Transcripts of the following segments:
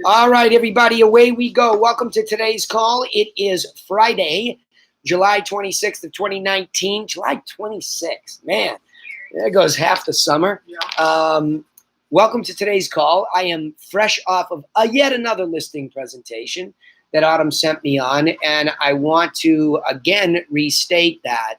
All right, everybody, away we go. Welcome to today's call. It is Friday, July 26th of 2019. July 26th, man, there goes half the summer. Welcome to today's call. I am fresh off of yet another listing presentation that Autumn sent me on, and I want to, again, restate that,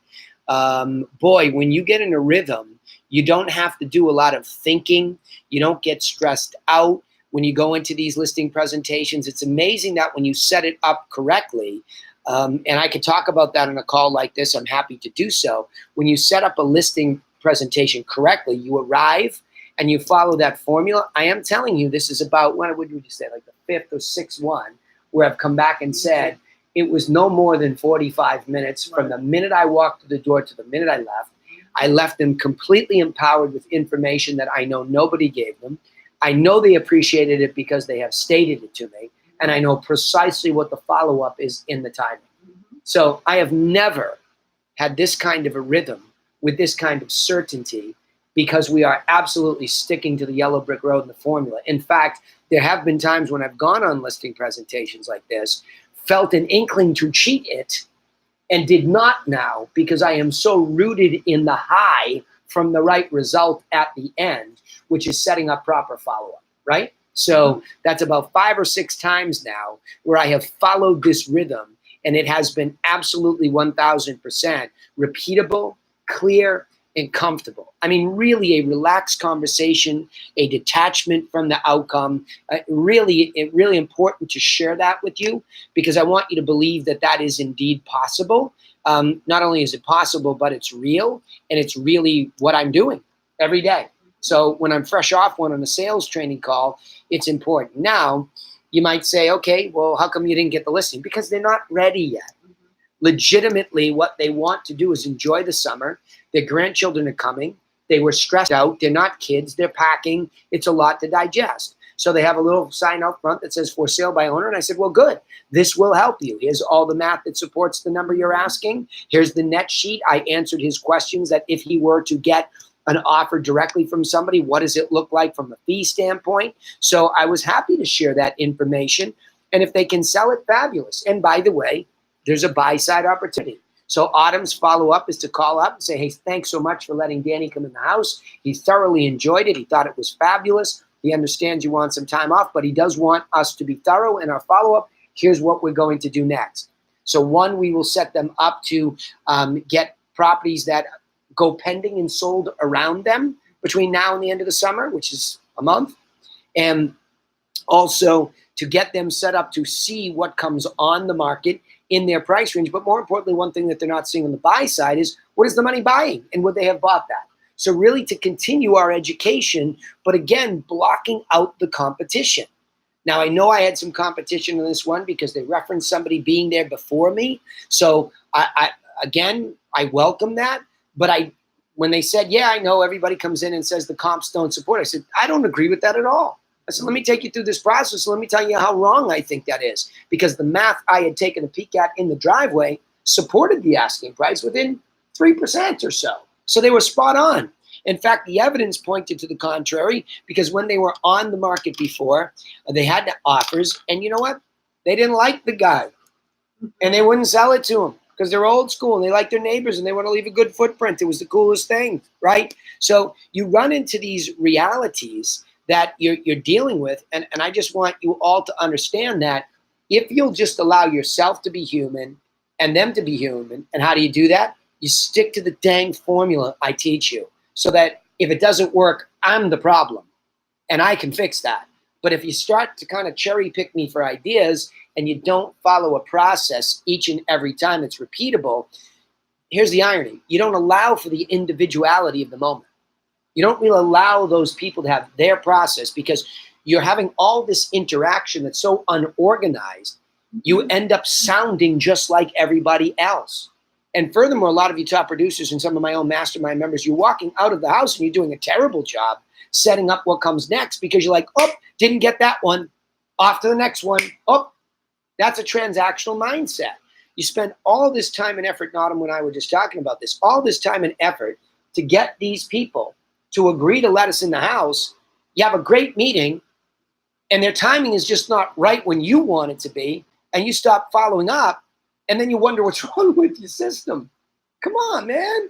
boy, when you get in a rhythm, you don't have to do a lot of thinking. You don't get stressed out. When you go into these listing presentations, it's amazing that when you set it up correctly, and I could talk about that on a call like this, I'm happy to do so. When you set up a listing presentation correctly, you arrive and you follow that formula. I am telling you, this is about, what would you say, like the fifth or sixth one, where I've come back and said, it was no more than 45 minutes from the minute I walked through the door to the minute I left. I left them completely empowered with information that I know nobody gave them. I know they appreciated it because they have stated it to me, and I know precisely what the follow-up is in the timing. So I have never had this kind of a rhythm with this kind of certainty because we are absolutely sticking to the yellow brick road and the formula. In fact, there have been times when I've gone on listing presentations like this, felt an inkling to cheat it, and did not now because I am so rooted in the high from the right result at the end, which is setting up proper follow-up, right? So that's about 5 or 6 times now where I have followed this rhythm, and it has been absolutely 1000% repeatable, clear, and comfortable. I mean, really a relaxed conversation, a detachment from the outcome. Really important to share that with you because I want you to believe that that is indeed possible. Not only is it possible, but it's real, and it's really what I'm doing every day. So when I'm fresh off one on a sales training call, it's important. Now, you might say, okay, well, how come you didn't get the listing? Because they're not ready yet. Legitimately, what they want to do is enjoy the summer. Their grandchildren are coming. They were stressed out. They're not kids. They're packing. It's a lot to digest. So they have a little sign out front that says for sale by owner. And I said, well, good. This will help you. Here's all the math that supports the number you're asking. Here's the net sheet. I answered his questions that if he were to get an offer directly from somebody, what does it look like from a fee standpoint? So I was happy to share that information. And if they can sell it, fabulous. And by the way, there's a buy-side opportunity. So Autumn's follow-up is to call up and say, hey, thanks so much for letting Danny come in the house. He thoroughly enjoyed it. He thought it was fabulous. He understands you want some time off, but he does want us to be thorough in our follow-up. Here's what we're going to do next. So one, we will set them up to get properties that go pending and sold around them between now and the end of the summer, which is a month. And also to get them set up to see what comes on the market in their price range. But more importantly, one thing that they're not seeing on the buy side is what is the money buying and would they have bought that? So really to continue our education, but again, blocking out the competition. Now, I know I had some competition in this one because they referenced somebody being there before me. So I welcome that. But when they said, yeah, I know everybody comes in and says the comps don't support, I said, I don't agree with that at all. I said, let me take you through this process. Let me tell you how wrong I think that is. Because the math I had taken a peek at in the driveway supported the asking price within 3% or so. So they were spot on. In fact, the evidence pointed to the contrary because when they were on the market before, they had offers. And you know what? They didn't like the guy. And they wouldn't sell it to him because they're old school and they like their neighbors and they want to leave a good footprint. It was the coolest thing, right? So you run into these realities that you're dealing with. And I just want you all to understand that if you'll just allow yourself to be human and them to be human, and how do you do that? You stick to the dang formula I teach you so that if it doesn't work, I'm the problem and I can fix that. But if you start to kind of cherry pick me for ideas and you don't follow a process each and every time that's repeatable, here's the irony. You don't allow for the individuality of the moment. You don't really allow those people to have their process because you're having all this interaction that's so unorganized, you end up sounding just like everybody else. And furthermore, a lot of you top producers and some of my own mastermind members, you're walking out of the house and you're doing a terrible job setting up what comes next because you're like, oh, didn't get that one. Off to the next one. Oh, that's a transactional mindset. You spend all this time and effort, Autumn and I were just talking about this, all this time and effort to get these people to agree to let us in the house. You have a great meeting. and their timing is just not right when you want it to be, and you stop following up, and then you wonder what's wrong with your system. Come on, man.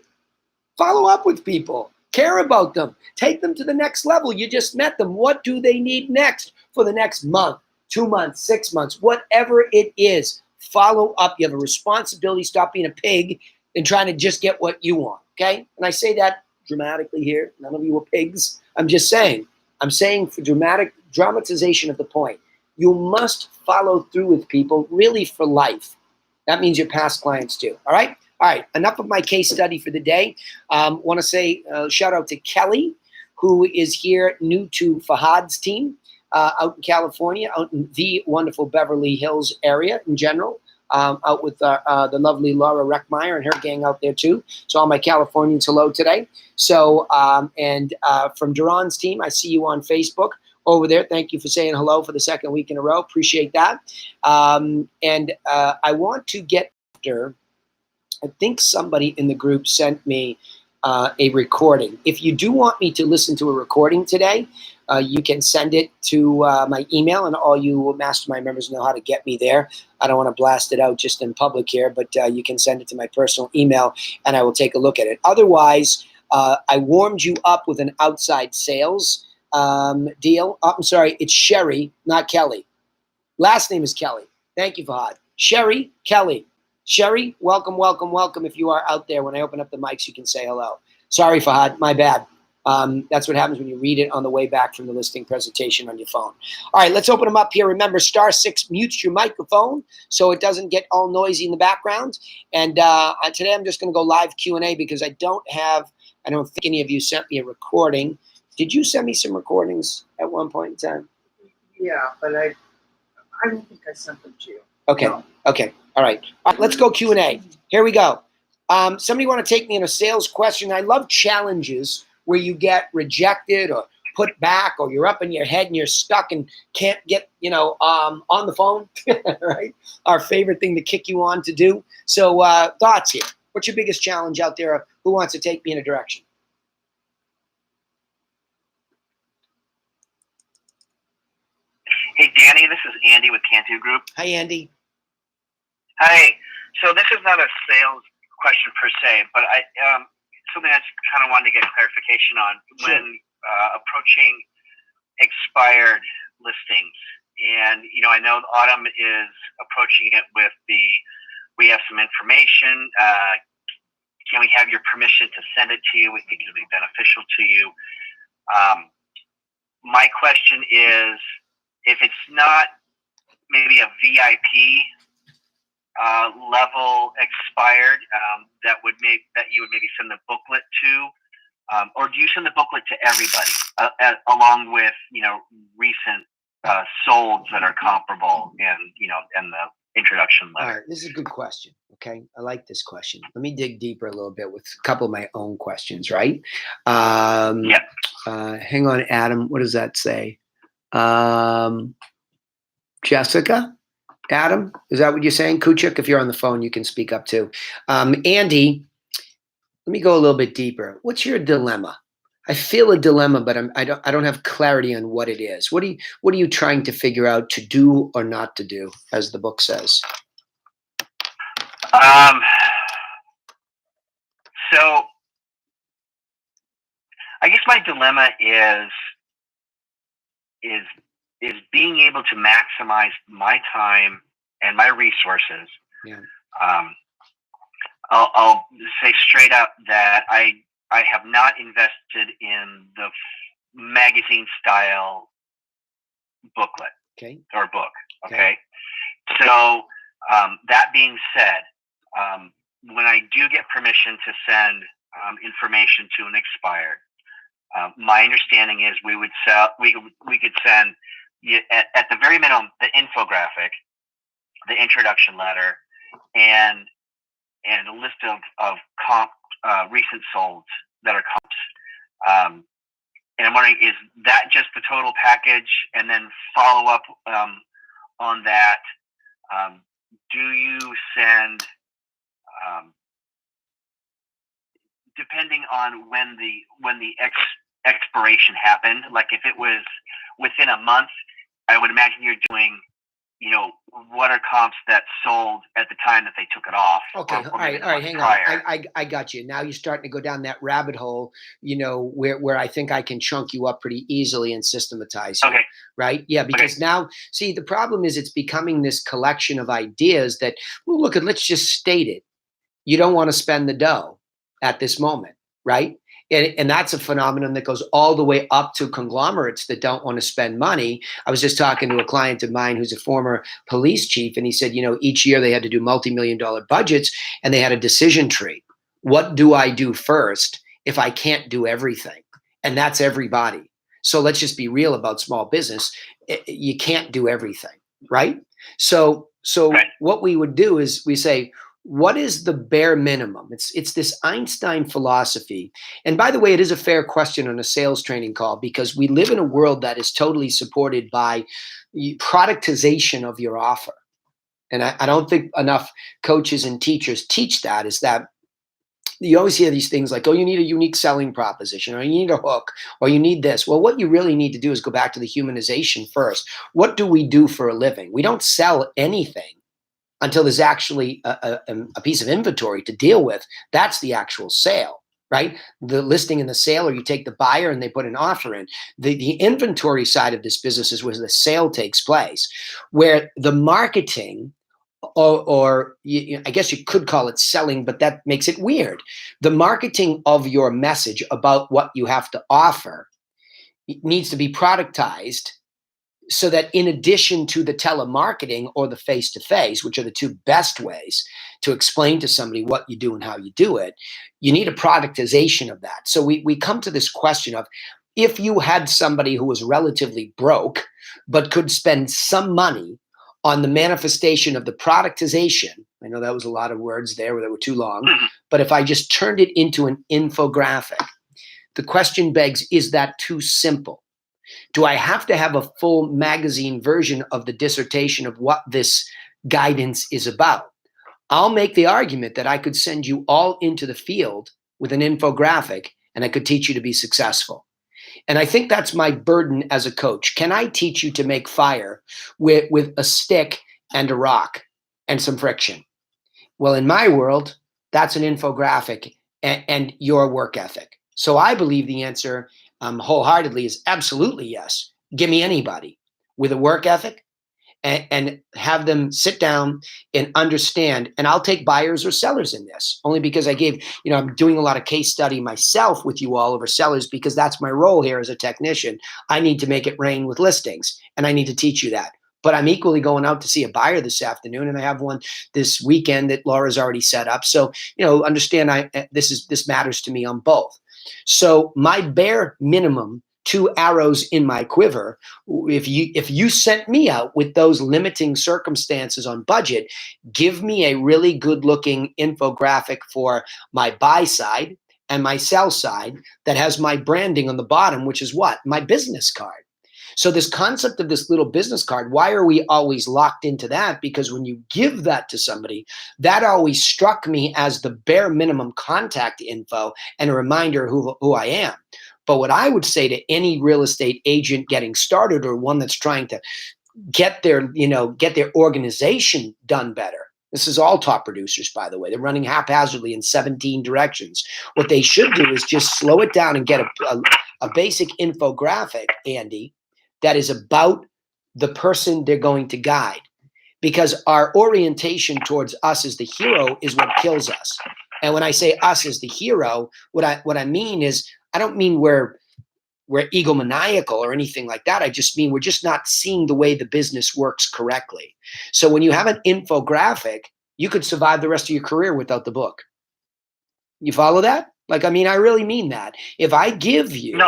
Follow up with people. Care about them. Take them to the next level. You just met them. What do they need next for the next month, 2 months, 6 months, whatever it is? Follow up. You have a responsibility. Stop being a pig and trying to just get what you want, okay? And I say that dramatically here. None of you are pigs. I'm just saying. I'm saying for dramatization of the point. You must follow through with people really for life. That means your past clients too, all right? All right, enough of my case study for the day. Want to say shout out to Kelly, who is here new to Fahad's team out in California, out in the wonderful Beverly Hills area in general, out with the lovely Laura Reckmeyer and her gang out there too. So all my Californians, hello today. So, from Duran's team, I see you on Facebook over there. Thank you for saying hello for the second week in a row. Appreciate that. I want to get after, I think somebody in the group sent me a recording. If you do want me to listen to a recording today, you can send it to my email, and all you Mastermind members know how to get me there. I don't want to blast it out just in public here, but you can send it to my personal email, and I will take a look at it. Otherwise, I warmed you up with an outside sales deal. Oh, I'm sorry, it's Sherry, not Kelly. Last name is Kelly. Thank you, Fahad. Sherry, Kelly. Sherry, welcome, welcome, welcome. If you are out there, when I open up the mics, you can say hello. Sorry, Fahad, my bad. That's what happens when you read it on the way back from the listing presentation on your phone. All right, let's open them up here. Remember, *6 mutes your microphone so it doesn't get all noisy in the background. And today I'm just going to go live Q&A because I don't think any of you sent me a recording. Did you send me some recordings at one point in time? Yeah, but I don't think I sent them to you. Okay. No. Okay. All right. Let's go Q&A. Here we go. Somebody want to take me in a sales question? I love challenges where you get rejected or put back, or you're up in your head and you're stuck and can't get, on the phone, right? Our favorite thing to kick you on to do. So thoughts here. What's your biggest challenge out there? Who wants to take me in a direction? Hey, Danny, this is Andy with Cantu Group. Hi, Andy. Hi. So this is not a sales question per se, but something I kind of wanted to get clarification on. Sure. When approaching expired listings. And, I know Autumn is approaching it with we have some information. Can we have your permission to send it to you? We think it'll be beneficial to you. My question is, if it's not maybe a VIP level expired, that you would maybe send the booklet to, or do you send the booklet to everybody along with recent solds that are comparable and the introduction letter? All right, this is a good question. Okay, I like this question. Let me dig deeper a little bit with a couple of my own questions. Right? Yeah. Hang on, Adam. What does that say? Jessica, Adam, is that what you're saying? Kuchik, if you're on the phone, you can speak up too. Andy, let me go a little bit deeper. What's your dilemma? I feel a dilemma, but I don't have clarity on what it is. What are you trying to figure out to do or not to do, as the book says? So I guess my dilemma is being able to maximize my time and my resources. Yeah. I'll say straight up that I have not invested in the magazine style booklet. Okay. Or book. Okay. So that being said, when I do get permission to send information to an expired, my understanding is we could send at the very minimum the infographic, the introduction letter, and a list of comp recent solds that are comps. And I'm wondering, is that just the total package? And then follow up on that. Do you send, depending on when the expiration happened, like if it was within a month, I would imagine you're doing, what are comps that sold at the time that they took it off? Okay. Or All right. Hang prior. on. I got you. Now you're starting to go down that rabbit hole, where I think I can chunk you up pretty easily and systematize you. Okay. Right. Yeah. Because now, see, the problem is it's becoming this collection of ideas that, well, look, let's just state it. You don't want to spend the dough at this moment. Right. And that's a phenomenon that goes all the way up to conglomerates that don't want to spend money. I was just talking to a client of mine who's a former police chief, and he said, each year they had to do multi-million-dollar budgets, and they had a decision tree. What do I do first if I can't do everything? And that's everybody. So let's just be real about small business. You can't do everything, right? So what we would do is we say, what is the bare minimum? It's this Einstein philosophy. And by the way, it is a fair question on a sales training call, because we live in a world that is totally supported by productization of your offer. And I don't think enough coaches and teachers teach that, is that you always hear these things like, oh, you need a unique selling proposition, or you need a hook, or you need this. Well, what you really need to do is go back to the humanization first. What do we do for a living? We don't sell anything until there's actually a piece of inventory to deal with. That's the actual sale, right? The listing and the sale, or you take the buyer and they put an offer in. The inventory side of this business is where the sale takes place, where the marketing, or I guess you could call it selling, but that makes it weird. The marketing of your message about what you have to offer needs to be productized, so that in addition to the telemarketing or the face-to-face, which are the two best ways to explain to somebody what you do and how you do it, you need a productization of that. So we come to this question of, if you had somebody who was relatively broke, but could spend some money on the manifestation of the productization, I know that was a lot of words there that were too long, but if I just turned it into an infographic, the question begs, is that too simple? Do I have to have a full magazine version of the dissertation of what this guidance is about? I'll make the argument that I could send you all into the field with an infographic, and I could teach you to be successful. And I think that's my burden as a coach. Can I teach you to make fire with a stick and a rock and some friction? Well, in my world, that's an infographic and your work ethic. So I believe the answer wholeheartedly is absolutely yes. Give me anybody with a work ethic and have them sit down and understand. And I'll take buyers or sellers in this, only because I'm doing a lot of case study myself with you all over sellers, because that's my role here as a technician. I need to make it rain with listings, and I need to teach you that. But I'm equally going out to see a buyer this afternoon, and I have one this weekend that Laura's already set up. So, understand this matters to me on both. So my bare minimum, 2 arrows in my quiver, if you sent me out with those limiting circumstances on budget, give me a really good looking infographic for my buy side and my sell side that has my branding on the bottom, which is what? My business card. So this concept of this little business card, why are we always locked into that? Because when you give that to somebody, that always struck me as the bare minimum contact info and a reminder of who I am. But what I would say to any real estate agent getting started, or one that's trying to get their organization done better. This is all top producers, by the way. They're running haphazardly in 17 directions. What they should do is just slow it down and get a basic infographic, Andy, that is about the person they're going to guide. Because our orientation towards us as the hero is what kills us. And when I say us as the hero, what I mean is, I don't mean we're egomaniacal or anything like that. I just mean we're just not seeing the way the business works correctly. So when you have an infographic, you could survive the rest of your career without the book. You follow that? I really mean that. If I give you,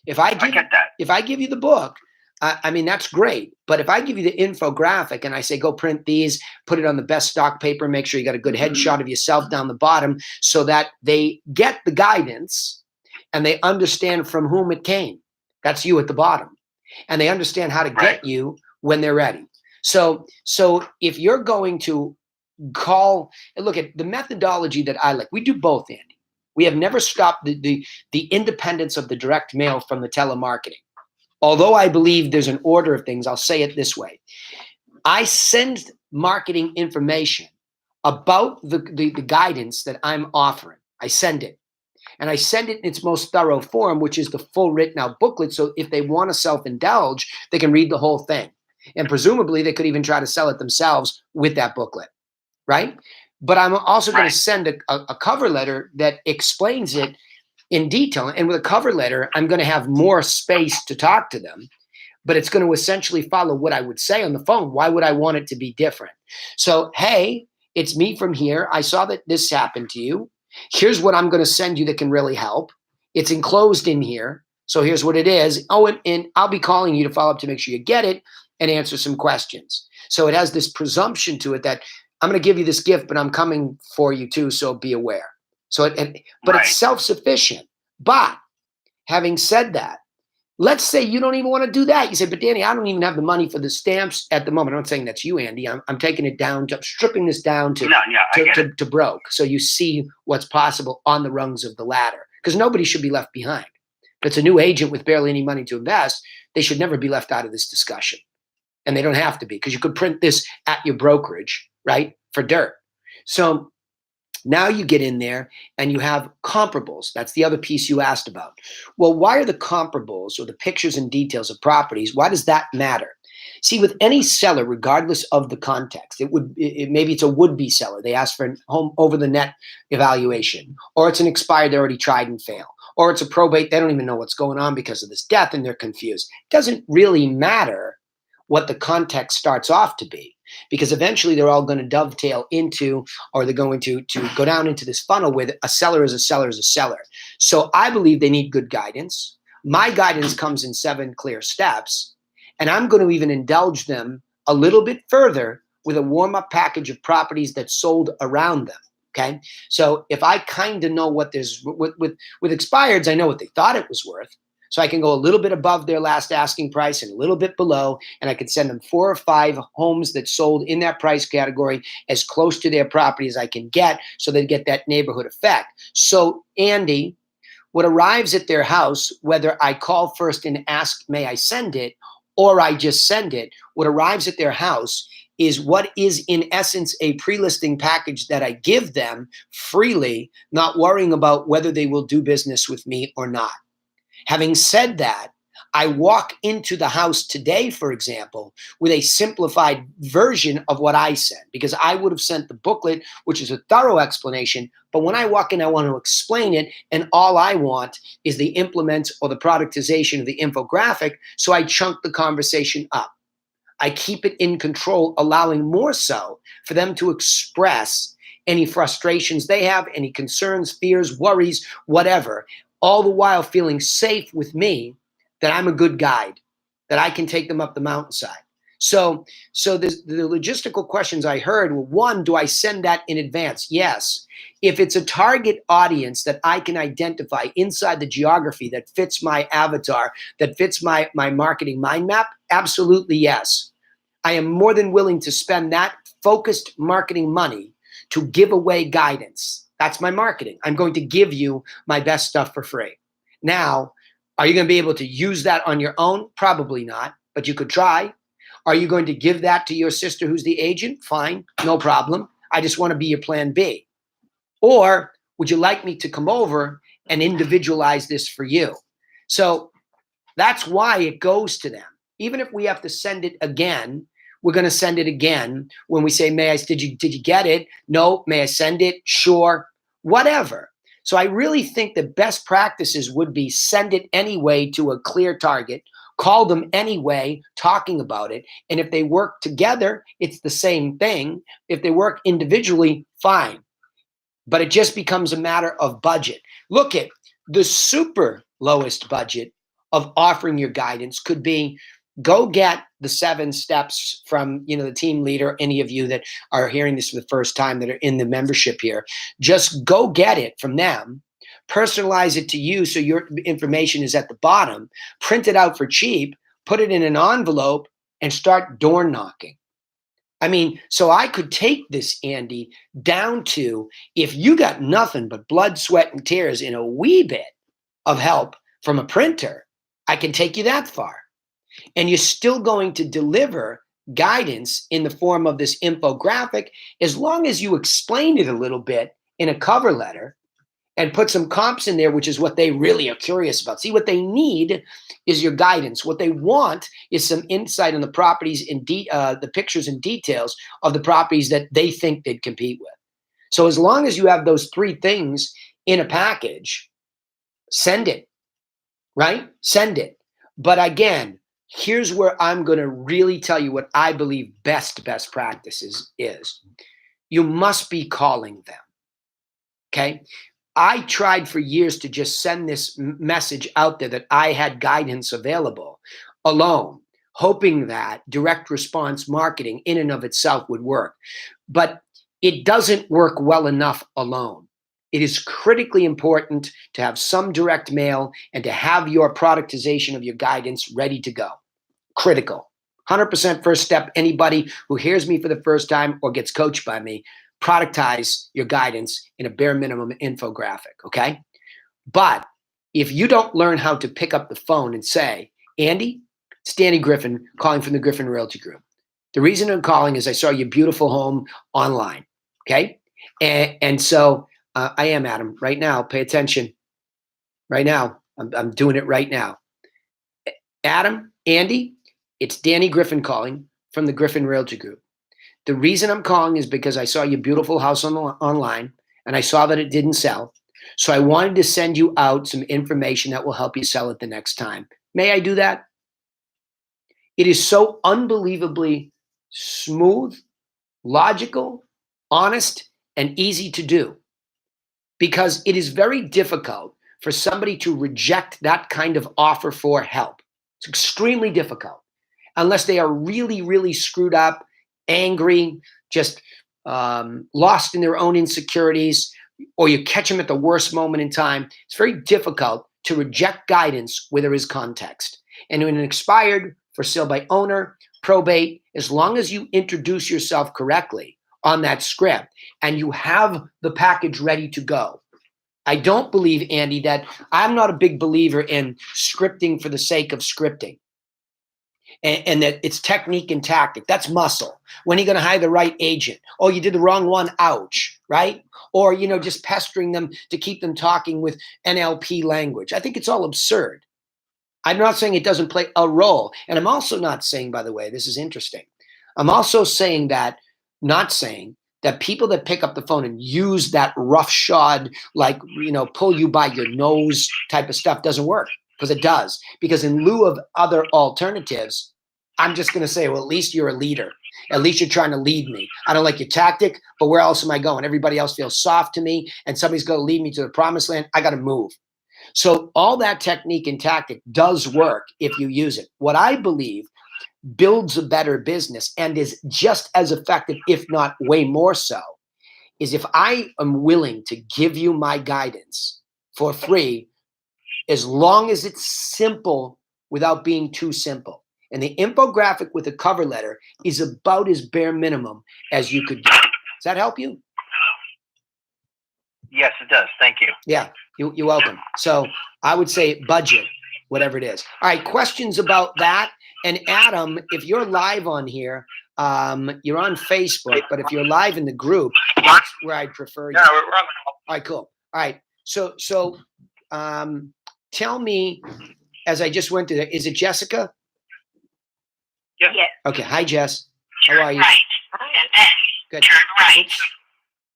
if I get that. If I give you the book, that's great. But if I give you the infographic and I say, go print these, put it on the best stock paper, make sure you got a good headshot of yourself down the bottom, so that they get the guidance and they understand from whom it came. That's you at the bottom. And they understand how to get you when they're ready. So if you're going to look at the methodology that I like, we do both, Andy. We have never stopped the independence of the direct mail from the telemarketing. although I believe there's an order of things, I'll say it this way. I send marketing information about the guidance that I'm offering. I send it. And I send it in its most thorough form, which is the full written out booklet. So if they want to self-indulge, they can read the whole thing. And presumably they could even try to sell it themselves with that booklet, right? But I'm also going to send a cover letter that explains it in detail. And with a cover letter, I'm going to have more space to talk to them, but it's going to essentially follow what I would say on the phone. Why would I want it to be different? So, hey, it's me from here. I saw that this happened to you. Here's what I'm going to send you that can really help. It's enclosed in here. So here's what it is. Oh, and I'll be calling you to follow up to make sure you get it and answer some questions. So it has this presumption to it that I'm going to give you this gift, but I'm coming for you too. So be aware. So, but it's self-sufficient. But having said that, let's say you don't even want to do that. You say, but Danny, I don't even have the money for the stamps at the moment. I'm not saying that's you, Andy. I'm taking it down to stripping this down to broke. So you see what's possible on the rungs of the ladder, because nobody should be left behind. If it's a new agent with barely any money to invest, they should never be left out of this discussion. And they don't have to be, because you could print this at your brokerage, right, for dirt. So now you get in there and you have comparables. That's the other piece you asked about. Well, why are the comparables or the pictures and details of properties, why does that matter? See, with any seller, regardless of the context, maybe it's a would-be seller. They ask for a home over the net evaluation, or it's an expired they already tried and failed, or it's a probate. They don't even know what's going on because of this death and they're confused. It doesn't really matter what the context starts off to be, because eventually they're all going to dovetail into, or they're going to go down into this funnel with a seller is a seller is a seller. So I believe they need good guidance. My guidance comes in 7 clear steps, and I'm going to even indulge them a little bit further with a warm-up package of properties that sold around them. Okay. So if I kind of know what there's with expireds, I know what they thought it was worth. So I can go a little bit above their last asking price and a little bit below, and I could send them 4 or 5 homes that sold in that price category as close to their property as I can get, so they get that neighborhood effect. So Andy, what arrives at their house, whether I call first and ask, may I send it, or I just send it, what arrives at their house is what is in essence a pre-listing package that I give them freely, not worrying about whether they will do business with me or not. Having said that, I walk into the house today, for example, with a simplified version of what I sent, because I would have sent the booklet, which is a thorough explanation. But when I walk in, I want to explain it. And all I want is the implement or the productization of the infographic. So I chunk the conversation up. I keep it in control, allowing more so for them to express any frustrations they have, any concerns, fears, worries, whatever, all the while feeling safe with me that I'm a good guide, that I can take them up the mountainside. So the logistical questions I heard were, 1, do I send that in advance? Yes. If it's a target audience that I can identify inside the geography that fits my avatar, that fits my marketing mind map, absolutely yes. I am more than willing to spend that focused marketing money to give away guidance. That's my marketing. I'm going to give you my best stuff for free. Now, are you going to be able to use that on your own? Probably not, but you could try. Are you going to give that to your sister who's the agent? Fine, no problem. I just want to be your plan B. Or would you like me to come over and individualize this for you? So that's why it goes to them. Even if we have to send it again, we're going to send it again when we say, did you get it? No. May I send it? Sure. Whatever. So I really think the best practices would be send it anyway to a clear target, call them anyway, talking about it. And if they work together, it's the same thing. If they work individually, fine. But it just becomes a matter of budget. Look at the super lowest budget of offering your guidance could be, go get the 7 steps from, the team leader, any of you that are hearing this for the first time that are in the membership here. Just go get it from them, personalize it to you so your information is at the bottom, print it out for cheap, put it in an envelope, and start door knocking. I mean, so I could take this, Andy, down to, if you got nothing but blood, sweat, and tears in a wee bit of help from a printer, I can take you that far. And you're still going to deliver guidance in the form of this infographic as long as you explain it a little bit in a cover letter and put some comps in there, which is what they really are curious about. See, what they need is your guidance. What they want is some insight on the properties the pictures and details of the properties that they think they'd compete with. So as long as you have those three things in a package, send it, right? Send it. But again, here's where I'm going to really tell you what I believe best practices is. You must be calling them, okay? I tried for years to just send this message out there that I had guidance available alone, hoping that direct response marketing in and of itself would work. But it doesn't work well enough alone. It is critically important to have some direct mail and to have your productization of your guidance ready to go. Critical. 100% first step. Anybody who hears me for the first time or gets coached by me, productize your guidance in a bare minimum infographic, okay? But if you don't learn how to pick up the phone and say, Andy, it's Danny Griffin calling from the Griffin Realty Group. The reason I'm calling is I saw your beautiful home online, okay? And so I am, Adam, right now. Pay attention. Right now. I'm doing it right now. Adam, Andy, it's Danny Griffin calling from the Griffin Realty Group. The reason I'm calling is because I saw your beautiful house online and I saw that it didn't sell. So I wanted to send you out some information that will help you sell it the next time. May I do that? It is so unbelievably smooth, logical, honest, and easy to do because it is very difficult for somebody to reject that kind of offer for help. It's extremely difficult unless they are really, really screwed up, angry, just lost in their own insecurities, or you catch them at the worst moment in time. It's very difficult to reject guidance where there is context. And when an expired, for sale by owner, probate, as long as you introduce yourself correctly on that script and you have the package ready to go. I don't believe, Andy, that I'm not a big believer in scripting for the sake of scripting. And that it's technique and tactic. That's muscle. When are you going to hire the right agent? Oh, you did the wrong one. Ouch. Right? Or, just pestering them to keep them talking with NLP language. I think it's all absurd. I'm not saying it doesn't play a role. And I'm also not saying, by the way, this is interesting. I'm also saying that, not saying that people that pick up the phone and use that roughshod, like, pull you by your nose type of stuff doesn't work. Because it does. Because in lieu of other alternatives, I'm just going to say, well, at least you're a leader. At least you're trying to lead me. I don't like your tactic, but where else am I going? Everybody else feels soft to me, and somebody's going to lead me to the promised land. I got to move. So all that technique and tactic does work if you use it. What I believe builds a better business and is just as effective, if not way more so, is if I am willing to give you my guidance for free, as long as it's simple without being too simple. And the infographic with a cover letter is about as bare minimum as you could do. Does that help you? Yes, it does. Thank you. Yeah, you're welcome. So I would say budget, whatever it is. All right, questions about that? And Adam, if you're live on here, you're on Facebook, but if you're live in the group, that's where I'd prefer you. Yeah, we're on. All right, cool. All right, so tell me, as I just went through that, is it Jessica? Yeah. Okay. Hi, Jess. How are you? Right. Good. Turn right. Oops.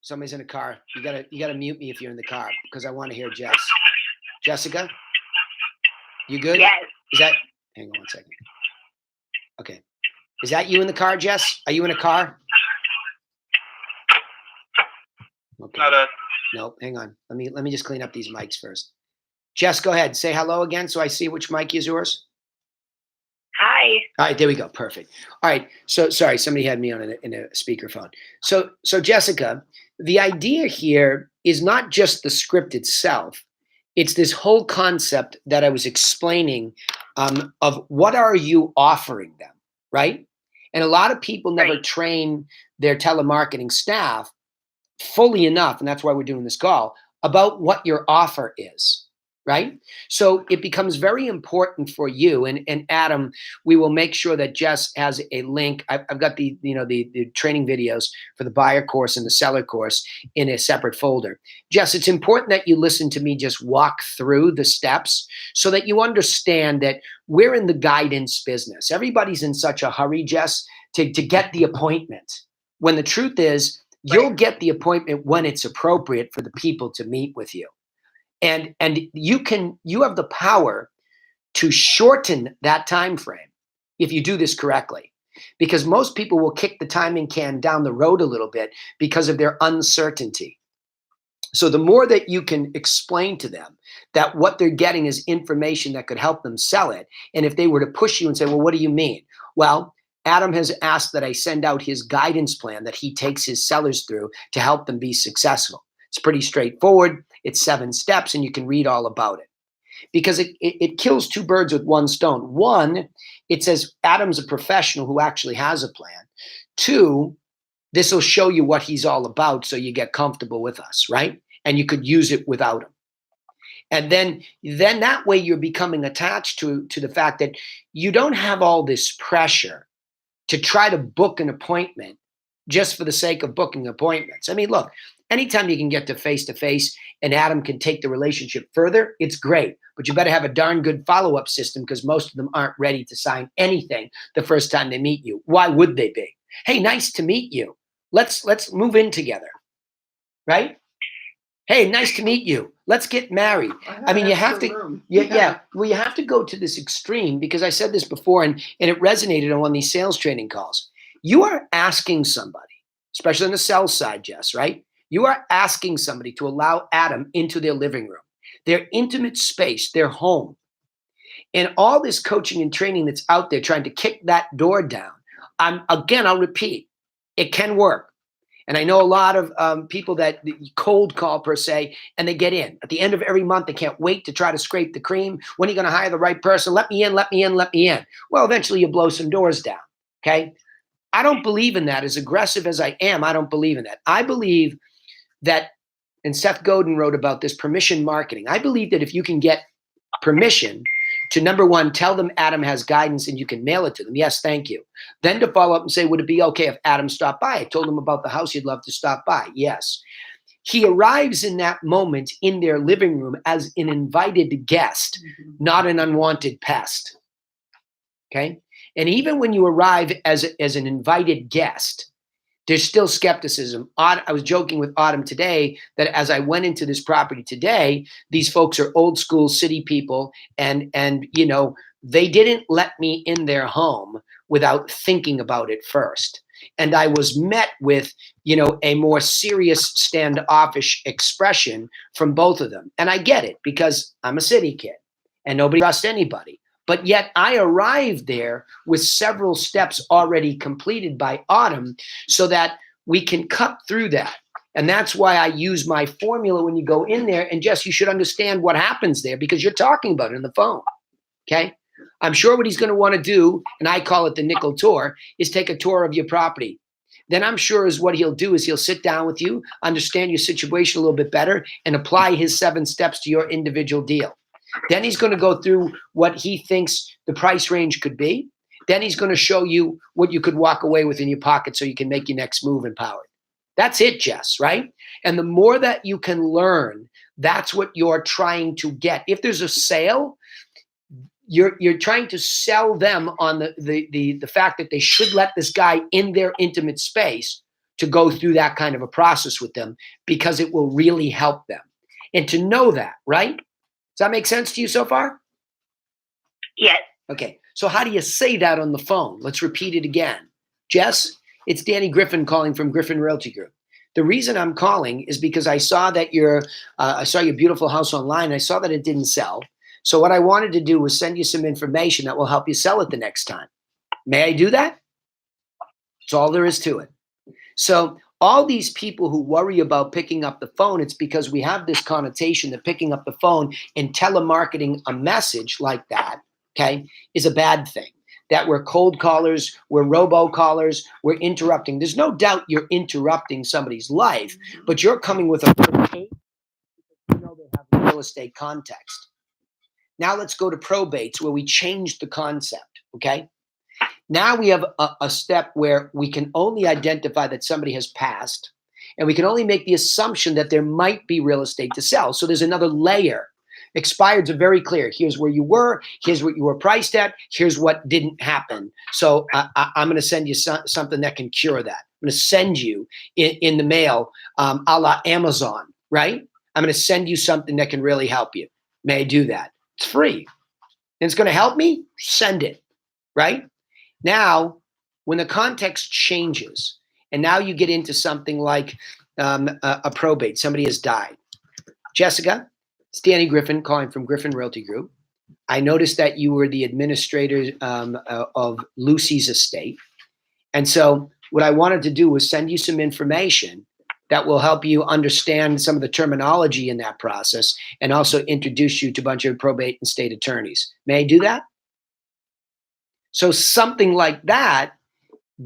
Somebody's in a car. You gotta mute me if you're in the car because I want to hear Jess. Jessica, you good? Yes. Is that? Hang on one second. Okay. Is that you in the car, Jess? Are you in a car? Okay. Nope. Hang on. Let me just clean up these mics first. Jess, go ahead. Say hello again so I see which mic is yours. Hi. All right, there we go. Perfect. All right. So sorry, somebody had me on in a speakerphone. So Jessica, the idea here is not just the script itself. It's this whole concept that I was explaining of what are you offering them, right? And a lot of people never train their telemarketing staff fully enough, and that's why we're doing this call, about what your offer is. right? So it becomes very important for you. And Adam, we will make sure that Jess has a link. I've got the training videos for the buyer course and the seller course in a separate folder. Jess, it's important that you listen to me just walk through the steps so that you understand that we're in the guidance business. Everybody's in such a hurry, Jess, to get the appointment. When the truth is, you'll get the appointment when it's appropriate for the people to meet with you. And you have the power to shorten that time frame if you do this correctly, because most people will kick the timing can down the road a little bit because of their uncertainty. So the more that you can explain to them that what they're getting is information that could help them sell it, and if they were to push you and say, well, what do you mean? Well, Adam has asked that I send out his guidance plan that he takes his sellers through to help them be successful. It's pretty straightforward. It's 7 steps, and you can read all about it, because it kills 2 birds with 1 stone. 1, it says Adam's a professional who actually has a plan. 2, this will show you what he's all about so you get comfortable with us, right? And you could use it without him. And then that way you're becoming attached to the fact that you don't have all this pressure to try to book an appointment just for the sake of booking appointments. I mean, look, anytime you can get to face and Adam can take the relationship further, it's great. But you better have a darn good follow-up system, because most of them aren't ready to sign anything the first time they meet you. Why would they be? Hey, nice to meet you. Let's move in together, right? Hey, nice to meet you. Let's get married. I mean, you have to, yeah. Well, you have to go to this extreme, because I said this before, and it resonated on one of these sales training calls. You are asking somebody, especially on the sales side, Jess, right? You are asking somebody to allow Adam into their living room, their intimate space, their home. And all this coaching and training that's out there trying to kick that door down. I'll repeat, it can work. And I know a lot of people that cold call per se, and they get in. At the end of every month, they can't wait to try to scrape the cream. When are you going to hire the right person? Let me in, let me in, let me in. Well, eventually you blow some doors down, okay? I don't believe in that. As aggressive as I am, I don't believe in that. I believe that, and Seth Godin wrote about this, permission marketing. I believe that if you can get permission to, number 1, tell them Adam has guidance and you can mail it to them. Yes, thank you. Then to follow up and say, would it be okay if Adam stopped by? I told him about the house, he'd love to stop by. Yes. He arrives in that moment in their living room as an invited guest, not an unwanted pest. Okay? And even when you arrive as an invited guest, there's still skepticism. I was joking with Autumn today that as I went into this property today, these folks are old school city people, and they didn't let me in their home without thinking about it first. And I was met with, a more serious standoffish expression from both of them. And I get it, because I'm a city kid and nobody trusts anybody. But yet I arrived there with several steps already completed by Autumn so that we can cut through that. And that's why I use my formula when you go in there. And Jess, you should understand what happens there, because you're talking about it on the phone, okay? I'm sure what he's going to want to do, and I call it the nickel tour, is take a tour of your property. Then I'm sure is what he'll do is he'll sit down with you, understand your situation a little bit better, and apply his 7 steps to your individual deal. Then he's going to go through what he thinks the price range could be. Then he's going to show you what you could walk away with in your pocket so you can make your next move empowered. That's it, Jess, right? And the more that you can learn, that's what you're trying to get. If there's a sale, you're trying to sell them on the fact that they should let this guy in their intimate space to go through that kind of a process with them, because it will really help them. And to know that, right? Does that make sense to you so far? Yes. Okay. So how do you say that on the phone? Let's repeat it again. Jess, it's Danny Griffin calling from Griffin Realty Group. The reason I'm calling is because I saw that I saw your beautiful house online. I saw that it didn't sell. So what I wanted to do was send you some information that will help you sell it the next time. May I do that? That's all there is to it. So all these people who worry about picking up the phone, it's because we have this connotation that picking up the phone and telemarketing a message like that, okay, is a bad thing. That we're cold callers, we're robocallers, we're interrupting. There's no doubt you're interrupting somebody's life, but you're coming with a they have real estate context. Now let's go to probates where we change the concept, okay? Now we have a step where we can only identify that somebody has passed, and we can only make the assumption that there might be real estate to sell. So there's another layer. Expireds are very clear. Here's where you were. Here's what you were priced at. Here's what didn't happen. So I'm going to send you something that can cure that. I'm going to send you in the mail, a la Amazon, right? I'm going to send you something that can really help you. May I do that? It's free. And it's going to help me? Send it, right? Now, when the context changes, and now you get into something like a probate, somebody has died. Jessica, it's Danny Griffin calling from Griffin Realty Group. I noticed that you were the administrator of Lucy's estate. And so what I wanted to do was send you some information that will help you understand some of the terminology in that process and also introduce you to a bunch of probate and estate attorneys. May I do that? So something like that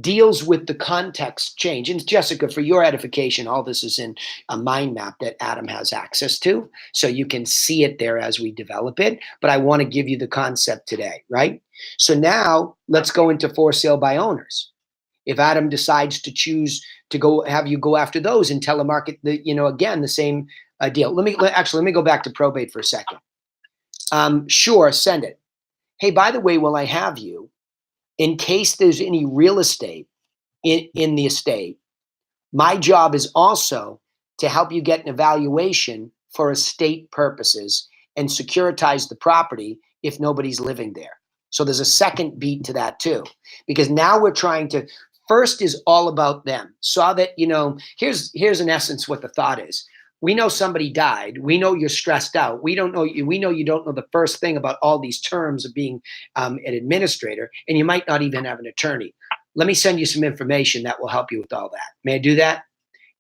deals with the context change. And Jessica, for your edification, all this is in a mind map that Adam has access to. So you can see it there as we develop it. But I want to give you the concept today, right? So now let's go into for sale by owners. If Adam decides to choose to go have you go after those and telemarket, again, the same deal. Let me go back to probate for a second. Sure, send it. Hey, by the way, while I have you, in case there's any real estate in the estate, my job is also to help you get an evaluation for estate purposes and securitize the property if nobody's living there. So there's a second beat to that too, because now we're trying to, first is all about them. Saw that, here's in essence what the thought is. We know somebody died. We know you're stressed out. We know you don't know the first thing about all these terms of being an administrator, and you might not even have an attorney. Let me send you some information that will help you with all that. May I do that?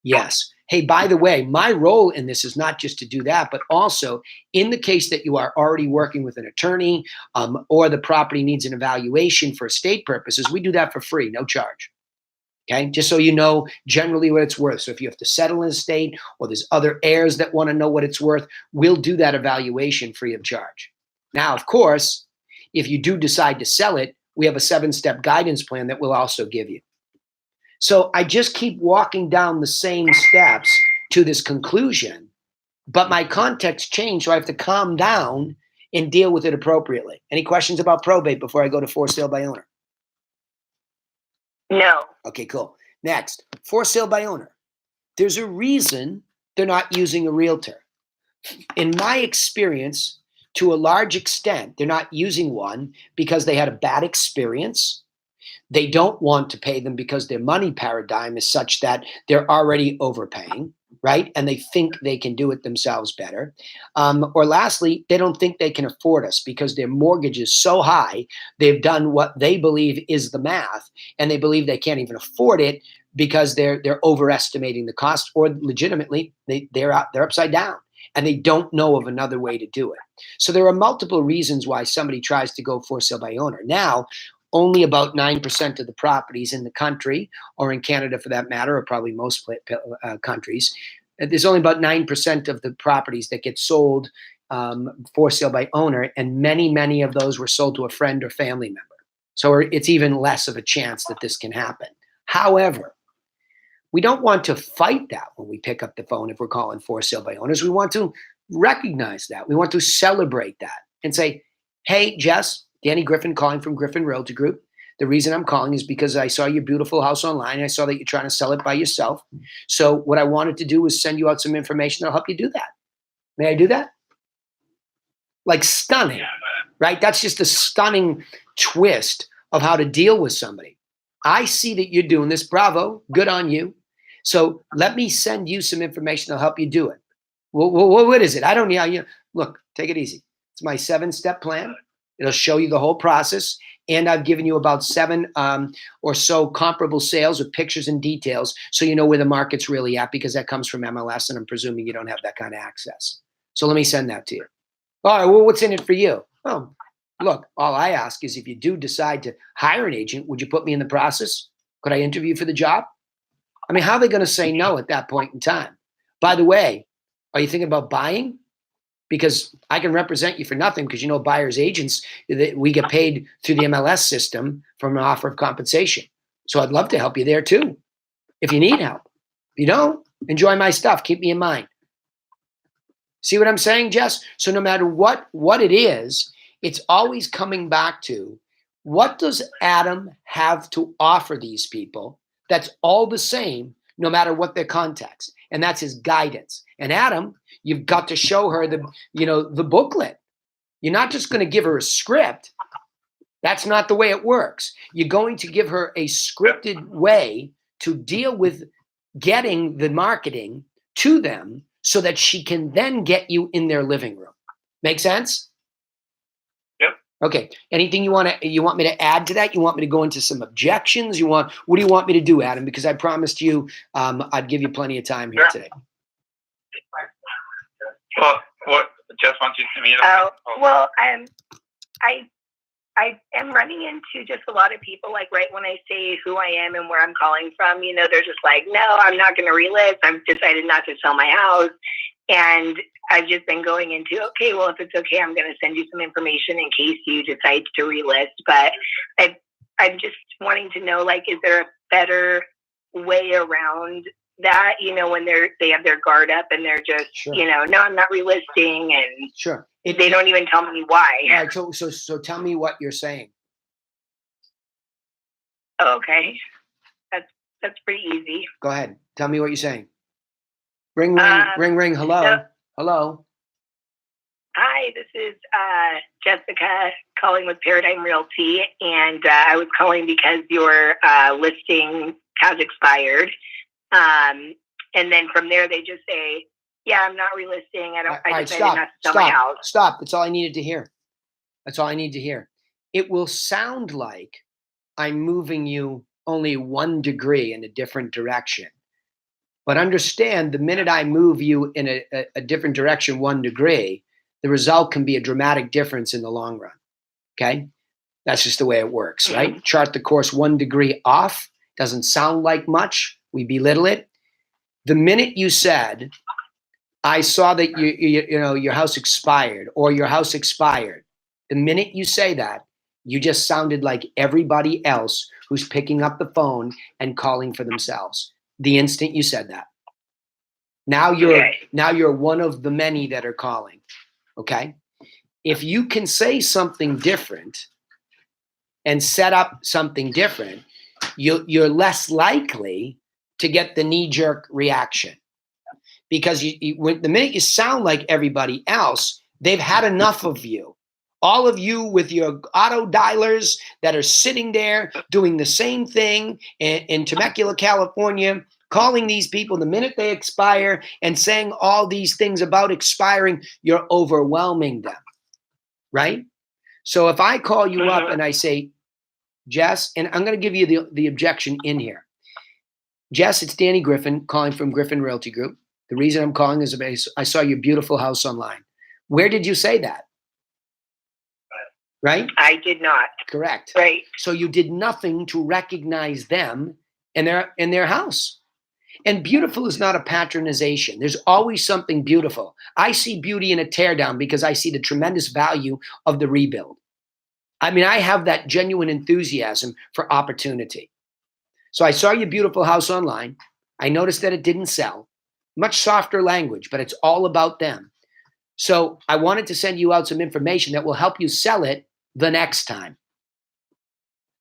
Yes. Hey, by the way, my role in this is not just to do that, but also in the case that you are already working with an attorney or the property needs an evaluation for estate purposes, we do that for free, no charge. Okay, just so you know generally what it's worth. So if you have to settle an estate or there's other heirs that want to know what it's worth, we'll do that evaluation free of charge. Now, of course, if you do decide to sell it, we have a 7-step guidance plan that we'll also give you. So I just keep walking down the same steps to this conclusion, but my context changed, so I have to calm down and deal with it appropriately. Any questions about probate before I go to for sale by owner? No. Okay, cool. Next, for sale by owner. There's a reason they're not using a realtor. In my experience, to a large extent, they're not using one because they had a bad experience. They don't want to pay them because their money paradigm is such that they're already overpaying, right? And they think they can do it themselves better. Or lastly, they don't think they can afford us because their mortgage is so high, they've done what they believe is the math, and they believe they can't even afford it because they're overestimating the cost, or legitimately they're upside down and they don't know of another way to do it. So there are multiple reasons why somebody tries to go for sale by owner. Now, only about 9% of the properties in the country, or in Canada for that matter, or probably most countries, there's only about 9% of the properties that get sold for sale by owner, and many of those were sold to a friend or family member. So it's even less of a chance that this can happen. However, we don't want to fight that when we pick up the phone if we're calling for sale by owners. We want to recognize that. We want to celebrate that and say, hey, Jess, Danny Griffin calling from Griffin Realty Group. The reason I'm calling is because I saw your beautiful house online. I saw that you're trying to sell it by yourself. So what I wanted to do was send you out some information that'll help you do that. May I do that? Like stunning, right? That's just a stunning twist of how to deal with somebody. I see that you're doing this. Bravo. Good on you. So let me send you some information that'll help you do it. Well, what is it? I don't know. Look, take it easy. It's my 7-step plan. It'll show you the whole process. And I've given you about 7 or so comparable sales with pictures and details so you know where the market's really at, because that comes from MLS, and I'm presuming you don't have that kind of access. So let me send that to you. All right, well, what's in it for you? Oh, look, all I ask is if you do decide to hire an agent, would you put me in the process? Could I interview for the job? I mean, how are they going to say no at that point in time? By the way, are you thinking about buying? because I can represent you for nothing because, buyer's agents, we get paid through the MLS system from an offer of compensation. So I'd love to help you there too, if you need help. If you don't, enjoy my stuff. Keep me in mind. See what I'm saying, Jess? So no matter what it is, it's always coming back to, what does Adam have to offer these people that's all the same, no matter what their context? And that's his guidance. And Adam, you've got to show her the booklet. You're not just going to give her a script. That's not the way it works. You're going to give her a scripted way to deal with getting the marketing to them so that she can then get you in their living room. Make sense? Yep. Okay. Anything you want me to add to that? You want me to go into some objections? What do you want me to do, Adam? Because I promised you I'd give you plenty of time here today. Well, what Jess wants you to meet? Well, I am running into just a lot of people, like right when I say who I am and where I'm calling from, they're just like, no, I'm not going to relist. I've decided not to sell my house. And I've just been going into, okay, well, if it's okay, I'm going to send you some information in case you decide to relist. But I'm just wanting to know, like, is there a better way around that, when they have their guard up and they're just, Sure. No, I'm not relisting, and Sure. They don't even tell me why. All right, so tell me what you're saying. Okay. That's pretty easy. Go ahead. Tell me what you're saying. Ring, ring. Hello. Hello. Hi, this is Jessica calling with Paradigm Realty, and I was calling because your listing has expired. And then from there, they just say, yeah, I'm not relisting. I decided not to sell my house. Stop. That's all I needed to hear. That's all I need to hear. It will sound like I'm moving you only 1 degree in a different direction. But understand, the minute I move you in a different direction 1 degree, the result can be a dramatic difference in the long run. Okay? That's just the way it works, right? Mm-hmm. Chart the course 1 degree off. Doesn't sound like much. We belittle it. The minute you said, I saw that your house expired, or your house expired, the minute you say that, you just sounded like everybody else who's picking up the phone and calling for themselves. The instant you said that. Now you're one of the many that are calling. Okay? If you can say something different and set up something different, you're less likely to get the knee-jerk reaction. Because the minute you sound like everybody else, they've had enough of you. All of you with your auto dialers that are sitting there doing the same thing in Temecula, California, calling these people the minute they expire and saying all these things about expiring, you're overwhelming them, right? So if I call you up and I say, Jess, and I'm going to give you the objection in here. Jess, it's Danny Griffin calling from Griffin Realty Group. The reason I'm calling is I saw your beautiful house online. Where did you say that? Right? I did not. Correct. Right. So you did nothing to recognize them in their house. And beautiful is not a patronization. There's always something beautiful. I see beauty in a teardown because I see the tremendous value of the rebuild. I mean, I have that genuine enthusiasm for opportunity. So I saw your beautiful house online. I noticed that it didn't sell. Much softer language, but it's all about them. So I wanted to send you out some information that will help you sell it the next time.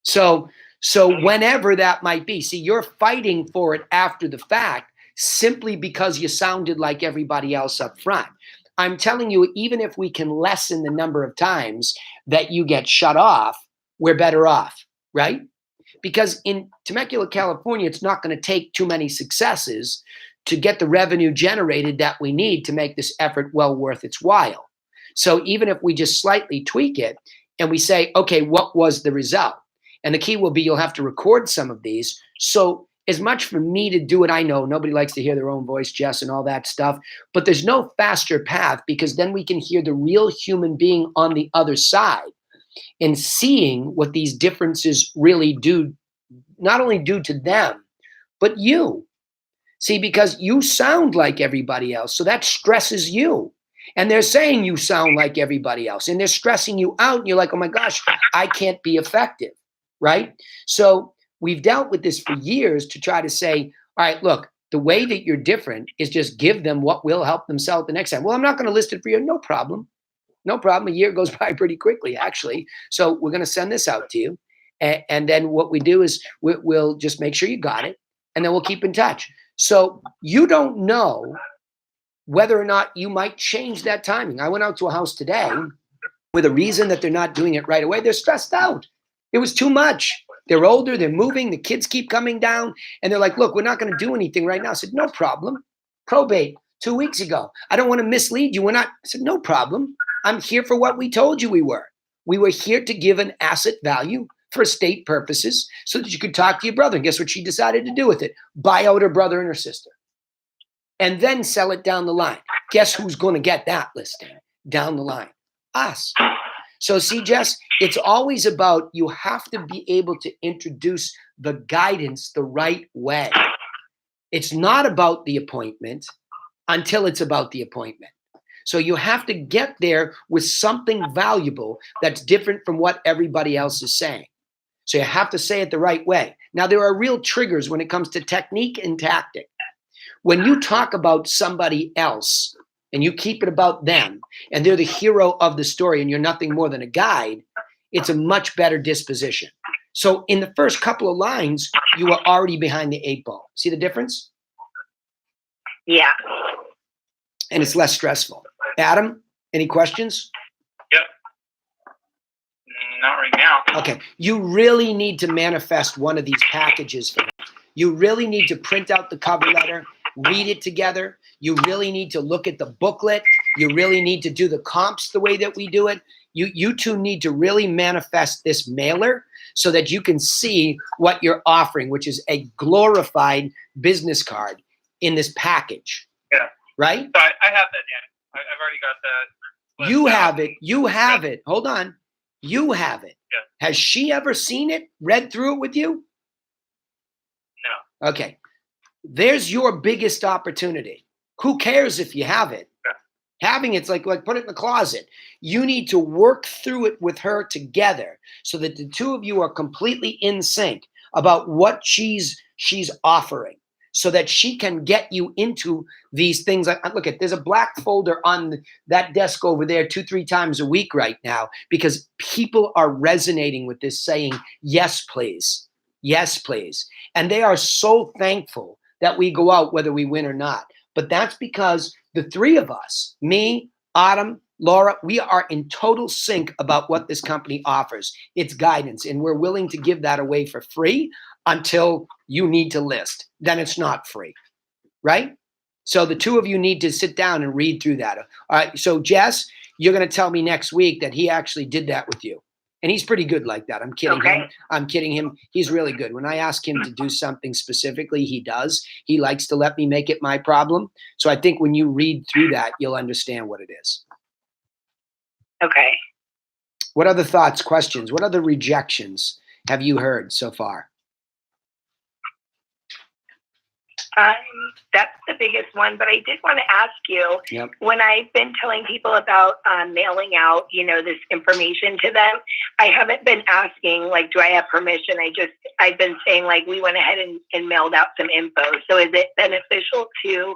So whenever that might be, see, you're fighting for it after the fact simply because you sounded like everybody else up front. I'm telling you, even if we can lessen the number of times that you get shut off, we're better off, right? Because in Temecula, California, it's not going to take too many successes to get the revenue generated that we need to make this effort well worth its while. So even if we just slightly tweak it and we say, okay, what was the result? And the key will be you'll have to record some of these. So as much for me to do it, I know nobody likes to hear their own voice, Jess, and all that stuff, but there's no faster path because then we can hear the real human being on the other side and seeing what these differences really do, not only do to them, but you. See, because you sound like everybody else, so that stresses you. And they're saying you sound like everybody else, and they're stressing you out. And you're like, oh my gosh, I can't be effective, right? So we've dealt with this for years to try to say, all right, look, the way that you're different is just give them what will help them sell it the next time. Well, I'm not going to list it for you. No problem. No problem. A year goes by pretty quickly, actually. So we're going to send this out to you. And then what we do is we'll just make sure you got it, and then we'll keep in touch. So you don't know whether or not you might change that timing. I went out to a house today with a reason that they're not doing it right away. They're stressed out. It was too much. They're older. They're moving. The kids keep coming down. And they're like, look, we're not going to do anything right now. I said, no problem. Probate 2 weeks ago. I don't want to mislead you. We're not. I said, no problem. I'm here for what we told you we were. We were here to give an asset value for estate purposes so that you could talk to your brother. And guess what she decided to do with it? Buy out her brother and her sister. And then sell it down the line. Guess who's going to get that listing down the line? Us. So see, Jess, it's always about you have to be able to introduce the guidance the right way. It's not about the appointment until it's about the appointment. So you have to get there with something valuable that's different from what everybody else is saying. So you have to say it the right way. Now, there are real triggers when it comes to technique and tactic. When you talk about somebody else and you keep it about them and they're the hero of the story and you're nothing more than a guide, it's a much better disposition. So in the first couple of lines, you are already behind the 8 ball. See the difference? Yeah. And it's less stressful. Adam, any questions? Yep. Not right now. Okay. You really need to manifest one of these packages for them. You really need to print out the cover letter, read it together. You really need to look at the booklet. You really need to do the comps the way that we do it. You two need to really manifest this mailer so that you can see what you're offering, which is a glorified business card in this package. Yeah. Right? So I have that, Dan. I've already got that. You have it. You have it. Hold on. You have it. Yeah. Has she ever seen it, read through it with you? No. Okay. There's your biggest opportunity. Who cares if you have it? Yeah. Having it's like put it in the closet. You need to work through it with her together so that the two of you are completely in sync about what she's offering so that she can get you into these things. Look at, there's a black folder on that desk over there 2-3 times a week right now because people are resonating with this saying, yes, please. Yes, please. And they are so thankful that we go out whether we win or not. But that's because the three of us, me, Autumn, Laura, we are in total sync about what this company offers. It's guidance, and we're willing to give that away for free until you need to list. Then it's not free, right? So the two of you need to sit down and read through that. All right, so Jess, you're going to tell me next week that he actually did that with you. And he's pretty good like that. I'm kidding him. I'm kidding him. He's really good. When I ask him to do something specifically, he does. He likes to let me make it my problem. So I think when you read through that, you'll understand what it is. Okay. What other thoughts, questions? What other rejections have you heard so far? That's the biggest one, but I did want to ask you, Yep. when I've been telling people about mailing out, this information to them, I haven't been asking, like, do I have permission? I've been saying, like, we went ahead and mailed out some info. So is it beneficial to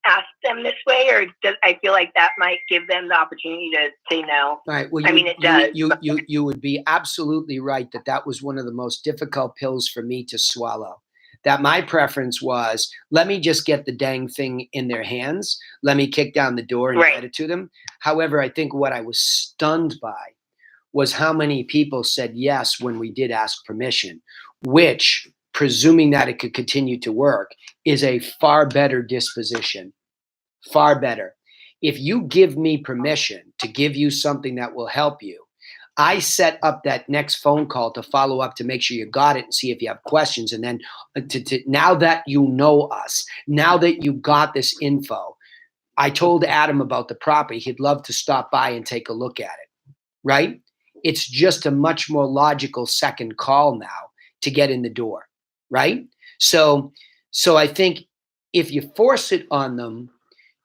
ask them this way, or I feel like that might give them the opportunity to say no? All right. Well, it does. You would be absolutely right that was one of the most difficult pills for me to swallow. That my preference was, let me just get the dang thing in their hands. Let me kick down the door and get it to them. However, I think what I was stunned by was how many people said yes when we did ask permission, which, presuming that it could continue to work, is a far better disposition. Far better. If you give me permission to give you something that will help you, I set up that next phone call to follow up to make sure you got it and see if you have questions. And then now that you know us, now that you got this info, I told Adam about the property. He'd love to stop by and take a look at it, right? It's just a much more logical second call now to get in the door, right? So I think if you force it on them,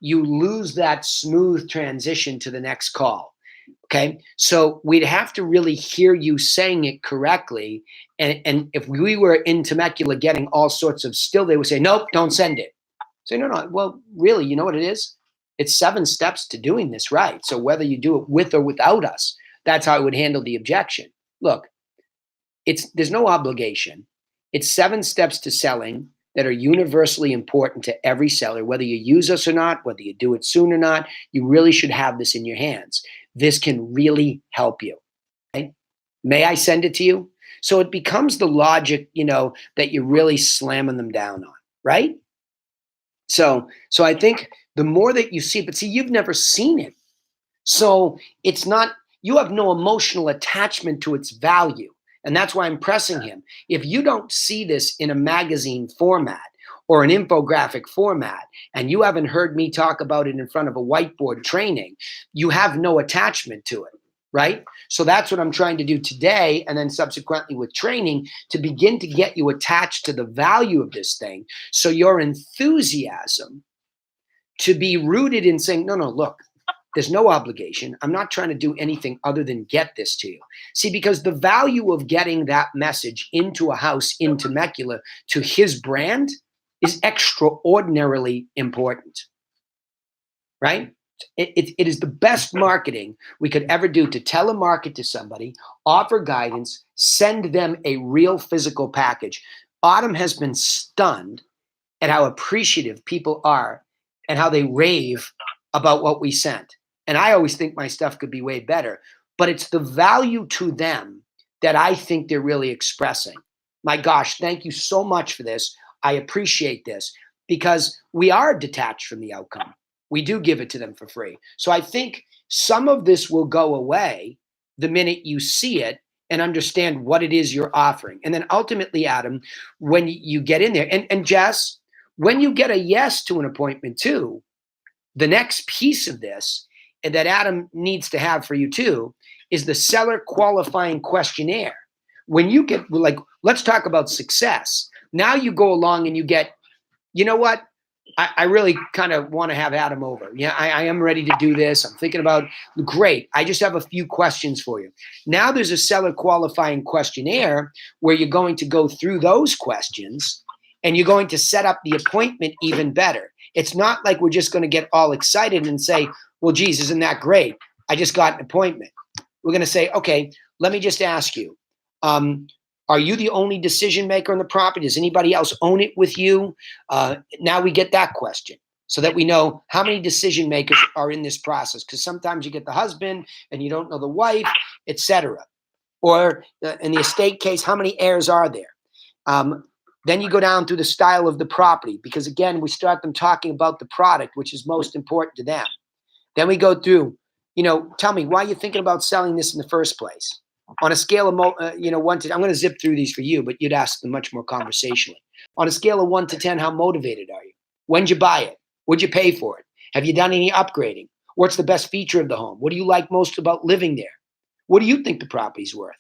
you lose that smooth transition to the next call. Okay. So we'd have to really hear you saying it correctly. And if we were in Temecula getting all sorts of still, they would say, nope, don't send it. Say, no. Well, really, you know what it is? It's 7 steps to doing this right. So whether you do it with or without us, that's how I would handle the objection. Look, there's no obligation. It's 7 steps to selling that are universally important to every seller, whether you use us or not, whether you do it soon or not. You really should have this in your hands. This can really help you. Okay? May I send it to you? So it becomes the logic, that you're really slamming them down on, right? So I think the more that you see, but see, you've never seen it. So it's not, you have no emotional attachment to its value. And that's why I'm pressing him. If you don't see this in a magazine format or an infographic format, and you haven't heard me talk about it in front of a whiteboard training, you have no attachment to it, right? So that's what I'm trying to do today, and then subsequently with training, to begin to get you attached to the value of this thing. So your enthusiasm to be rooted in saying, no, look, there's no obligation. I'm not trying to do anything other than get this to you. See, because the value of getting that message into a house in Temecula to his brand is extraordinarily important, right? It is the best marketing we could ever do to telemarket to somebody, offer guidance, send them a real physical package. Autumn has been stunned at how appreciative people are and how they rave about what we sent. And I always think my stuff could be way better, but it's the value to them that I think they're really expressing. My gosh, thank you so much for this. I appreciate this, because we are detached from the outcome. We do give it to them for free. So I think some of this will go away the minute you see it and understand what it is you're offering. And then ultimately, Adam, when you get in there, and Jess, when you get a yes to an appointment too, the next piece of this, and that Adam needs to have for you too, is the seller qualifying questionnaire. When you get, let's talk about success. Now you go along and you get, you know what? I really kind of want to have Adam over. Yeah, I am ready to do this. I'm thinking about, great. I just have a few questions for you. Now there's a seller qualifying questionnaire where you're going to go through those questions and you're going to set up the appointment even better. It's not like we're just going to get all excited and say, well, geez, isn't that great? I just got an appointment. We're going to say, okay, let me just ask you, are you the only decision maker on the property? Does anybody else own it with you? Now we get that question so that we know how many decision makers are in this process. Because sometimes you get the husband and you don't know the wife, etc. Or in the estate case, how many heirs are there? Then you go down through the style of the property, because again, we start them talking about the product, which is most important to them. Then we go through, tell me, why are you thinking about selling this in the first place? On a scale of, 1 to, I'm going to zip through these for you, but you'd ask them much more conversationally. On a scale of 1 to 10, how motivated are you? When'd you buy it? What'd you pay for it? Have you done any upgrading? What's the best feature of the home? What do you like most about living there? What do you think the property's worth?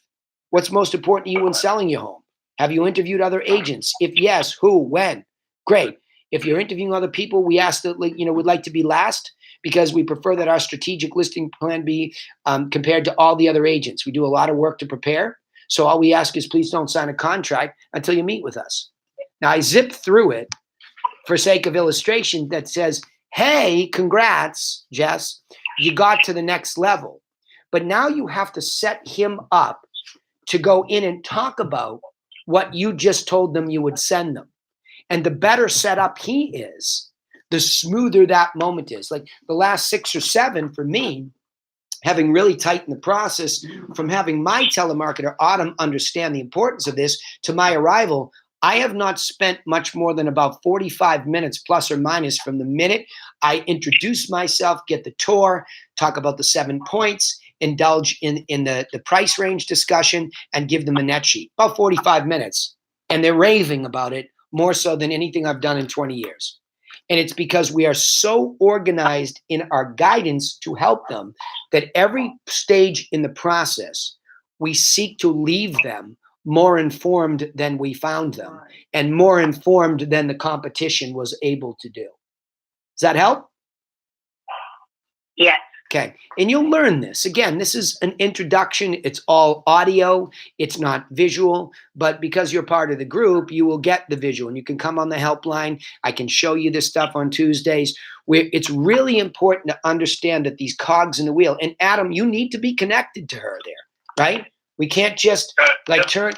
What's most important to you when selling your home? Have you interviewed other agents? If yes, who, when? Great. If you're interviewing other people, we ask that, we'd like to be last, because we prefer that our strategic listing plan be compared to all the other agents. We do a lot of work to prepare. So all we ask is please don't sign a contract until you meet with us. Now I zip through it for sake of illustration that says, hey, congrats, Jess, you got to the next level. But now you have to set him up to go in and talk about what you just told them you would send them. And the better set up he is, the smoother that moment is. Like the last 6 or 7 for me, having really tightened the process from having my telemarketer, Autumn, understand the importance of this to my arrival, I have not spent much more than about 45 minutes plus or minus from the minute I introduce myself, get the tour, talk about the 7 points, indulge in the price range discussion, and give them a net sheet. About 45 minutes. And they're raving about it more so than anything I've done in 20 years. And it's because we are so organized in our guidance to help them that every stage in the process, we seek to leave them more informed than we found them and more informed than the competition was able to do. Does that help? Yes. Okay. And you'll learn this. Again, this is an introduction. It's all audio. It's not visual. But because you're part of the group, you will get the visual. And you can come on the helpline. I can show you this stuff on Tuesdays. Where it's really important to understand that these cogs in the wheel. And Adam, you need to be connected to her there, right? We can't just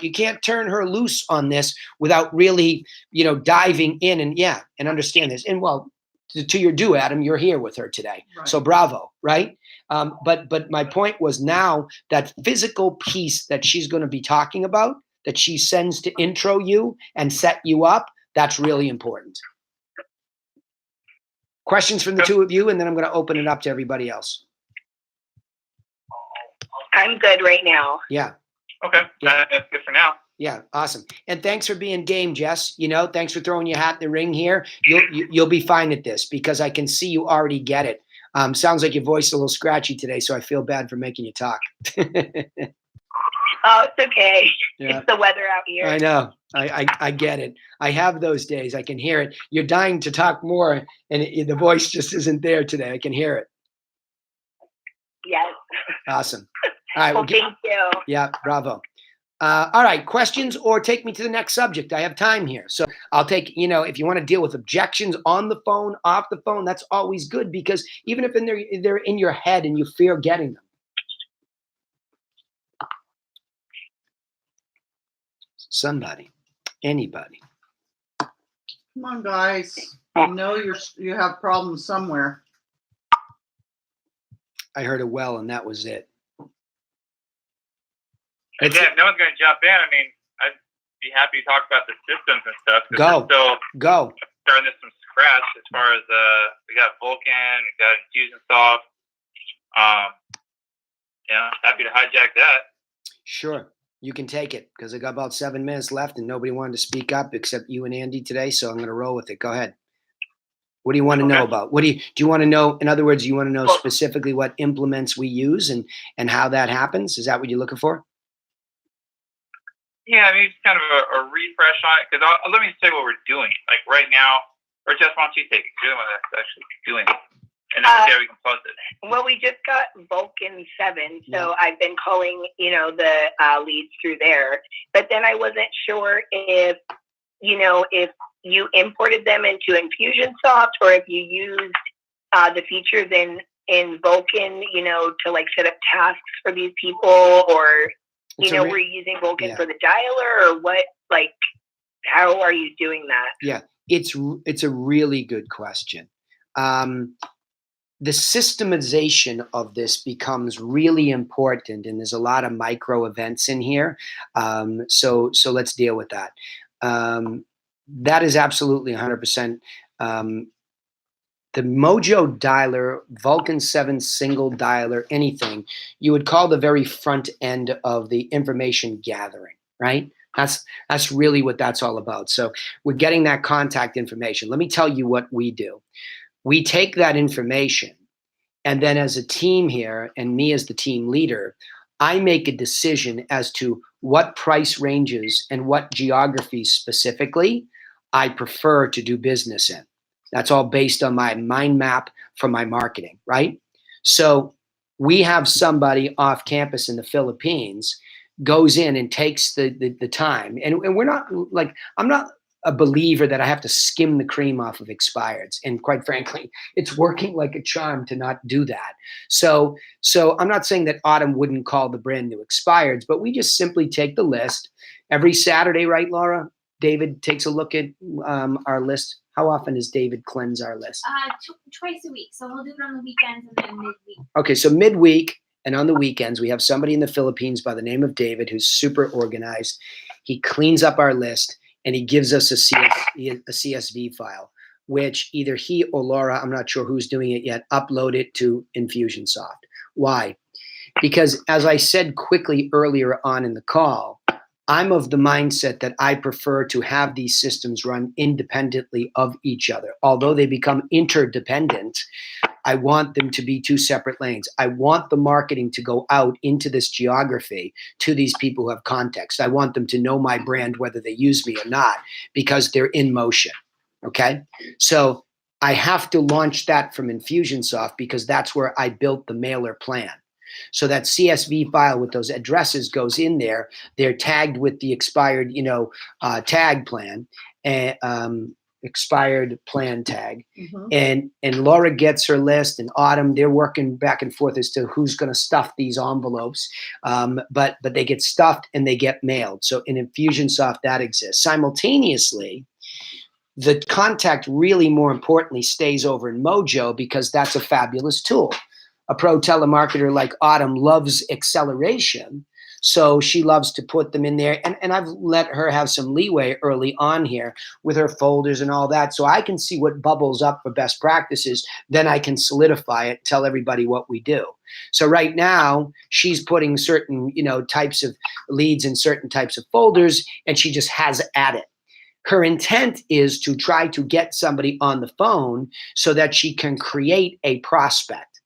you can't turn her loose on this without really, diving in and understand this. And well, to your due, Adam, you're here with her today. Right. So bravo, right? But my point was now that physical piece that she's going to be talking about, that she sends to intro you and set you up, that's really important. Questions from the two of you, and then I'm going to open it up to everybody else. I'm good right now. Yeah. Okay. Yeah. That's good for now. Yeah, awesome. And thanks for being game, Jess. Thanks for throwing your hat in the ring here. You'll be fine at this because I can see you already get it. Sounds like your voice is a little scratchy today, so I feel bad for making you talk. Oh, it's okay. Yeah. It's the weather out here. I know. I get it. I have those days. I can hear it. You're dying to talk more, and the voice just isn't there today. I can hear it. Yes. Awesome. All right. Well, thank you. Yeah, bravo. All right, questions or take me to the next subject. I have time here. So I'll take, if you want to deal with objections on the phone, off the phone, that's always good because even if they're in your head and you fear getting them. Somebody, anybody. Come on, guys. I know you have problems somewhere. I heard a well and that was it. And yeah, if no one's going to jump in, I mean, I'd be happy to talk about the systems and stuff. Go. Go. Starting this from scratch as far as we got Vulcan, we got Infusionsoft. Happy to hijack that. Sure. You can take it because I got about 7 minutes left and nobody wanted to speak up except you and Andy today. So I'm going to roll with it. Go ahead. What do you want to know about? Do you want to know? In other words, you want to know specifically what implements we use and how that happens? Is that what you're looking for? Yeah, I mean, it's kind of a refresh on it because let me say what we're doing. Like right now, or Jess, why don't you take it? You're the one that's actually doing it. And then we can post it. Well, we just got Vulcan 7, so I've been calling, the leads through there. But then I wasn't sure if you imported them into Infusionsoft or if you used the features in Vulcan, to like set up tasks for these people, or we're using Vulcan for the dialer, or what? Like, how are you doing that? Yeah, it's a really good question. The systemization of this becomes really important, and there's a lot of micro events in here. So let's deal with that. That is absolutely 100%. The Mojo dialer, Vulcan 7 single dialer, anything, you would call the very front end of the information gathering, right? That's really what that's all about. So we're getting that contact information. Let me tell you what we do. We take that information, and then as a team here, and me as the team leader, I make a decision as to what price ranges and what geographies specifically I prefer to do business in. That's all based on my mind map for my marketing, right? So we have somebody off campus in the Philippines goes in and takes the time. And we're not like, I'm not a believer that I have to skim the cream off of expireds. And quite frankly, it's working like a charm to not do that. So I'm not saying that Autumn wouldn't call the brand new expireds, but we just simply take the list every Saturday, right, Laura? David takes a look at our list. How often does David cleanse our list? Twice a week. So we'll do it on the weekends and then midweek. Okay, so midweek and on the weekends, we have somebody in the Philippines by the name of David who's super organized. He cleans up our list and he gives us a CSV file, which either he or Laura, I'm not sure who's doing it yet, upload it to Infusionsoft. Why? Because as I said quickly earlier on in the call, I'm of the mindset that I prefer to have these systems run independently of each other. Although they become interdependent, I want them to be two separate lanes. I want the marketing to go out into this geography to these people who have context. I want them to know my brand, whether they use me or not, because they're in motion. Okay? So I have to launch that from Infusionsoft because that's where I built the mailer plan. So that CSV file with those addresses goes in there. They're tagged with the expired, tag plan and expired plan tag. And Laura gets her list, and Autumn, they're working back and forth as to who's going to stuff these envelopes. But they get stuffed and they get mailed. So in Infusionsoft, that exists. Simultaneously, the contact really, more importantly, stays over in Mojo because that's a fabulous tool. A pro telemarketer like Autumn loves acceleration, so she loves to put them in there. And I've let her have some leeway early on here with her folders and all that, so I can see what bubbles up for best practices. Then I can solidify it, tell everybody what we do. So right now, she's putting certain, types of leads in certain types of folders, and she just has at it. Her intent is to try to get somebody on the phone so that she can create a prospect.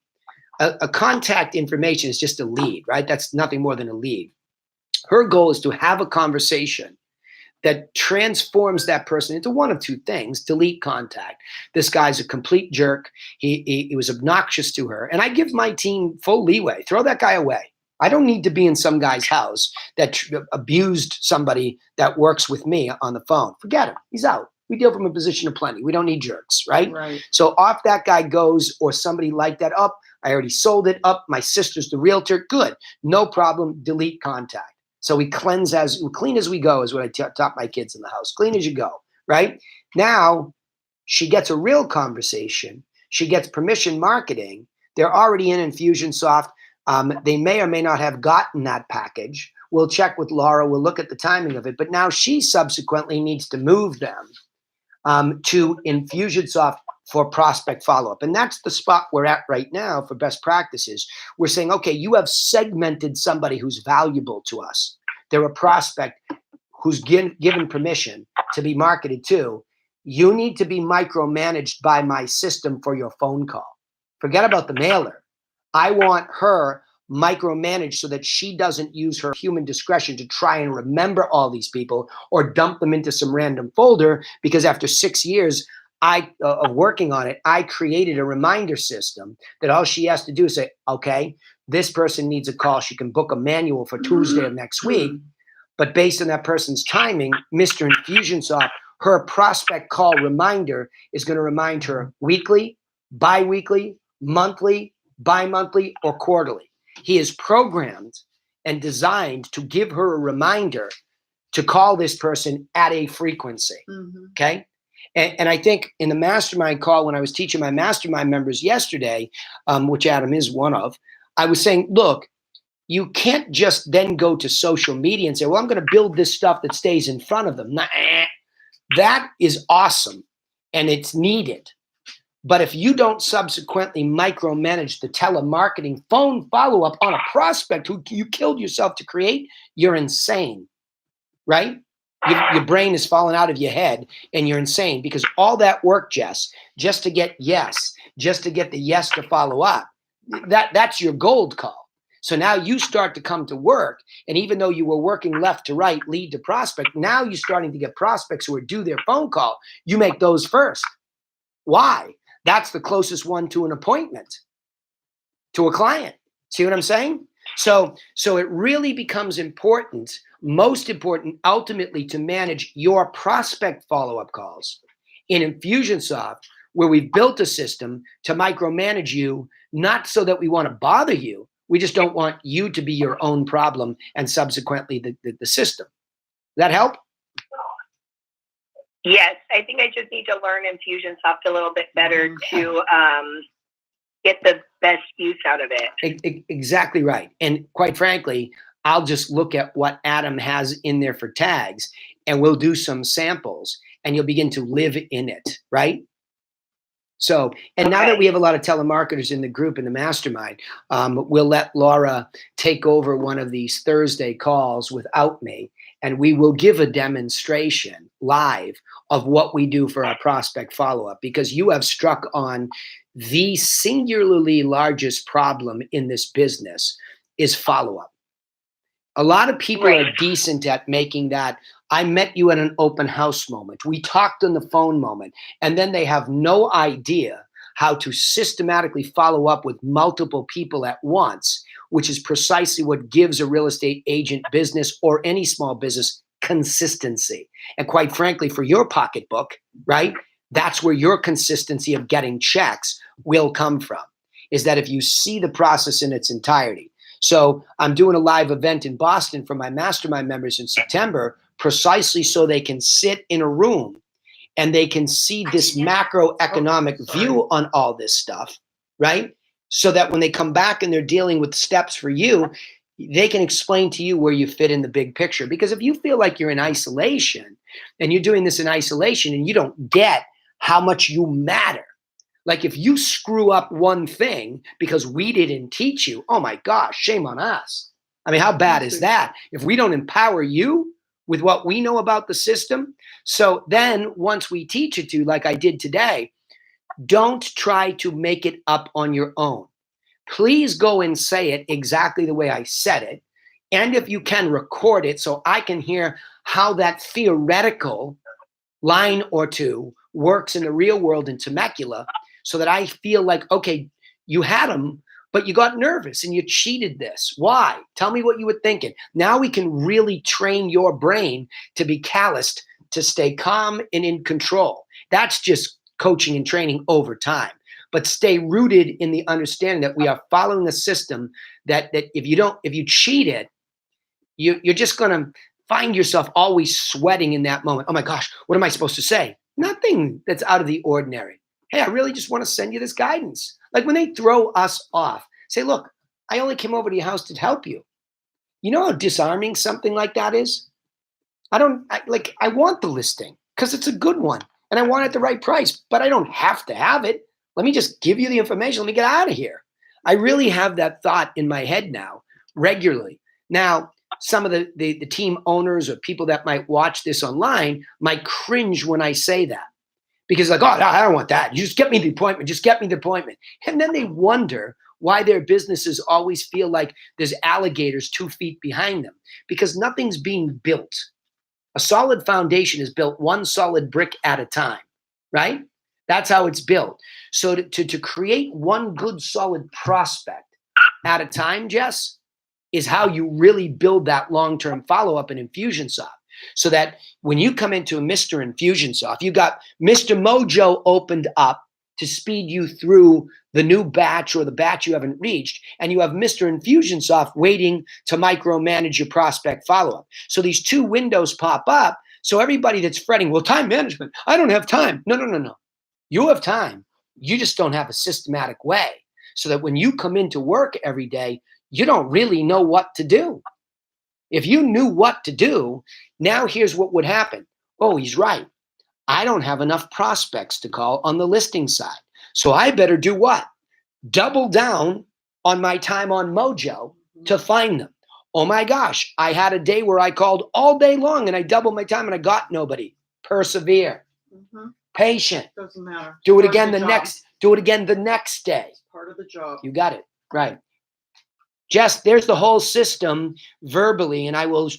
A contact information is just a lead, right? That's nothing more than a lead. Her goal is to have a conversation that transforms that person into one of two things. Delete contact. This guy's a complete jerk. He was obnoxious to her. And I give my team full leeway. Throw that guy away. I don't need to be in some guy's house that abused somebody that works with me on the phone. Forget him. He's out. We deal from a position of plenty. We don't need jerks, right? Right. So off that guy goes, or somebody like that. Up. I already sold it. Up. My sister's the realtor. Good. No problem. Delete contact. So we clean as we go is what I taught my kids in the house. Clean as you go, right? Now she gets a real conversation. She gets permission marketing. They're already in Infusionsoft. They may or may not have gotten that package. We'll check with Laura. We'll look at the timing of it. But now she subsequently needs to move them to Infusionsoft for prospect follow-up. And that's the spot we're at right now for best practices. We're saying, okay, you have segmented somebody who's valuable to us. They're a prospect who's given permission to be marketed to. You need to be micromanaged by my system for your phone call. Forget about the mailer. I want her micromanaged so that she doesn't use her human discretion to try and remember all these people or dump them into some random folder, because after 6 years of working on it, I created a reminder system that all she has to do is say, okay, this person needs a call. She can book a manual for Tuesday of next week. But based on that person's timing, Mr. Infusionsoft, her prospect call reminder is going to remind her weekly, bi-weekly, monthly, bi-monthly, or quarterly. He is programmed and designed to give her a reminder to call this person at a frequency. Okay. And I think in the mastermind call, when I was teaching my mastermind members yesterday, which Adam is one of, I was saying, look, you can't just then go to social media and say, well, I'm going to build this stuff that stays in front of them. Nah, that is awesome and it's needed. But if you don't subsequently micromanage the telemarketing phone follow-up on a prospect who you killed yourself to create, you're insane, right? Your brain is falling out of your head and you're insane, because all that work, Jess, just to get yes, just to get the yes to follow up, that's your gold call. So now you start to come to work, and even though you were working left to right, lead to prospect, now you're starting to get prospects who are due their phone call. You make those first. Why? That's the closest one to an appointment, to a client. See what I'm saying? So it really becomes important, most important, ultimately, to manage your prospect follow-up calls in Infusionsoft, where we've built a system to micromanage you, not so that we want to bother you. We just don't want you to be your own problem and subsequently the system. Does that help? Yes, I think I just need to learn Infusionsoft a little bit better to get the best use out of it. Exactly right. And quite frankly, I'll just look at what Adam has in there for tags, and we'll do some samples, and you'll begin to live in it, right? So, and now that we have a lot of telemarketers in the group, in the mastermind, we'll let Laura take over one of these Thursday calls without me, and we will give a demonstration live of what we do for our prospect follow-up, because you have struck on the singularly largest problem in this business is follow-up. A lot of people are decent at making that I met you at an open house moment. We talked on the phone moment. And then they have no idea how to systematically follow up with multiple people at once, which is precisely what gives a real estate agent business or any small business consistency. And quite frankly, for your pocketbook, right, that's where your consistency of getting checks will come from, is that if you see the process in its entirety. So I'm doing a live event in Boston for my mastermind members in September, precisely so they can sit in a room and they can see this macroeconomic view on all this stuff, right? So that when they come back and they're dealing with steps for you, they can explain to you where you fit in the big picture. Because if you feel like you're in isolation and you're doing this in isolation and you don't get how much you matter, like if you screw up one thing because we didn't teach you, oh my gosh, shame on us. I mean, how bad is that? If we don't empower you with what we know about the system. So then once we teach it to you, like I did today, don't try to make it up on your own. Please go and say it exactly the way I said it. And if you can, record it so I can hear how that theoretical line or two works in the real world in Temecula, so that I feel like, okay, you had them, but you got nervous and you cheated this. Why? Tell me what you were thinking. Now we can really train your brain to be calloused, to stay calm and in control. That's just coaching and training over time. But stay rooted in the understanding that we are following a system that if you cheat it, you're just going to find yourself always sweating in that moment. Oh my gosh, what am I supposed to say? Nothing that's out of the ordinary. Hey, I really just want to send you this guidance. Like when they throw us off, say, look, I only came over to your house to help you. You know how disarming something like that is? I want the listing because it's a good one and I want it at the right price, but I don't have to have it. Let me just give you the information. Let me get out of here. I really have that thought in my head now regularly. Now, some of the team owners or people that might watch this online might cringe when I say that. Because like, oh, no, I don't want that. You just get me the appointment. Just get me the appointment. And then they wonder why their businesses always feel like there's alligators 2 feet behind them, because nothing's being built. A solid foundation is built one solid brick at a time, right? That's how it's built. So to create one good solid prospect at a time, Jess, is how you really build that long-term follow-up in Infusionsoft. So that when you come into a Mr. Infusionsoft, you got Mr. Mojo opened up to speed you through the new batch or the batch you haven't reached, and you have Mr. Infusionsoft waiting to micromanage your prospect follow-up. So these two windows pop up. So everybody that's fretting, well, time management, I don't have time. No. You have time. You just don't have a systematic way. So that when you come into work every day, you don't really know what to do. If you knew what to do, now here's what would happen. Oh, he's right. I don't have enough prospects to call on the listing side. So I better do what? Double down on my time on Mojo to find them. Oh my gosh, I had a day where I called all day long and I doubled my time and I got nobody. Persevere. Patient. Doesn't matter. Do it again the next day. It's part of the job. You got it. Right. Jess, there's the whole system verbally, and I will,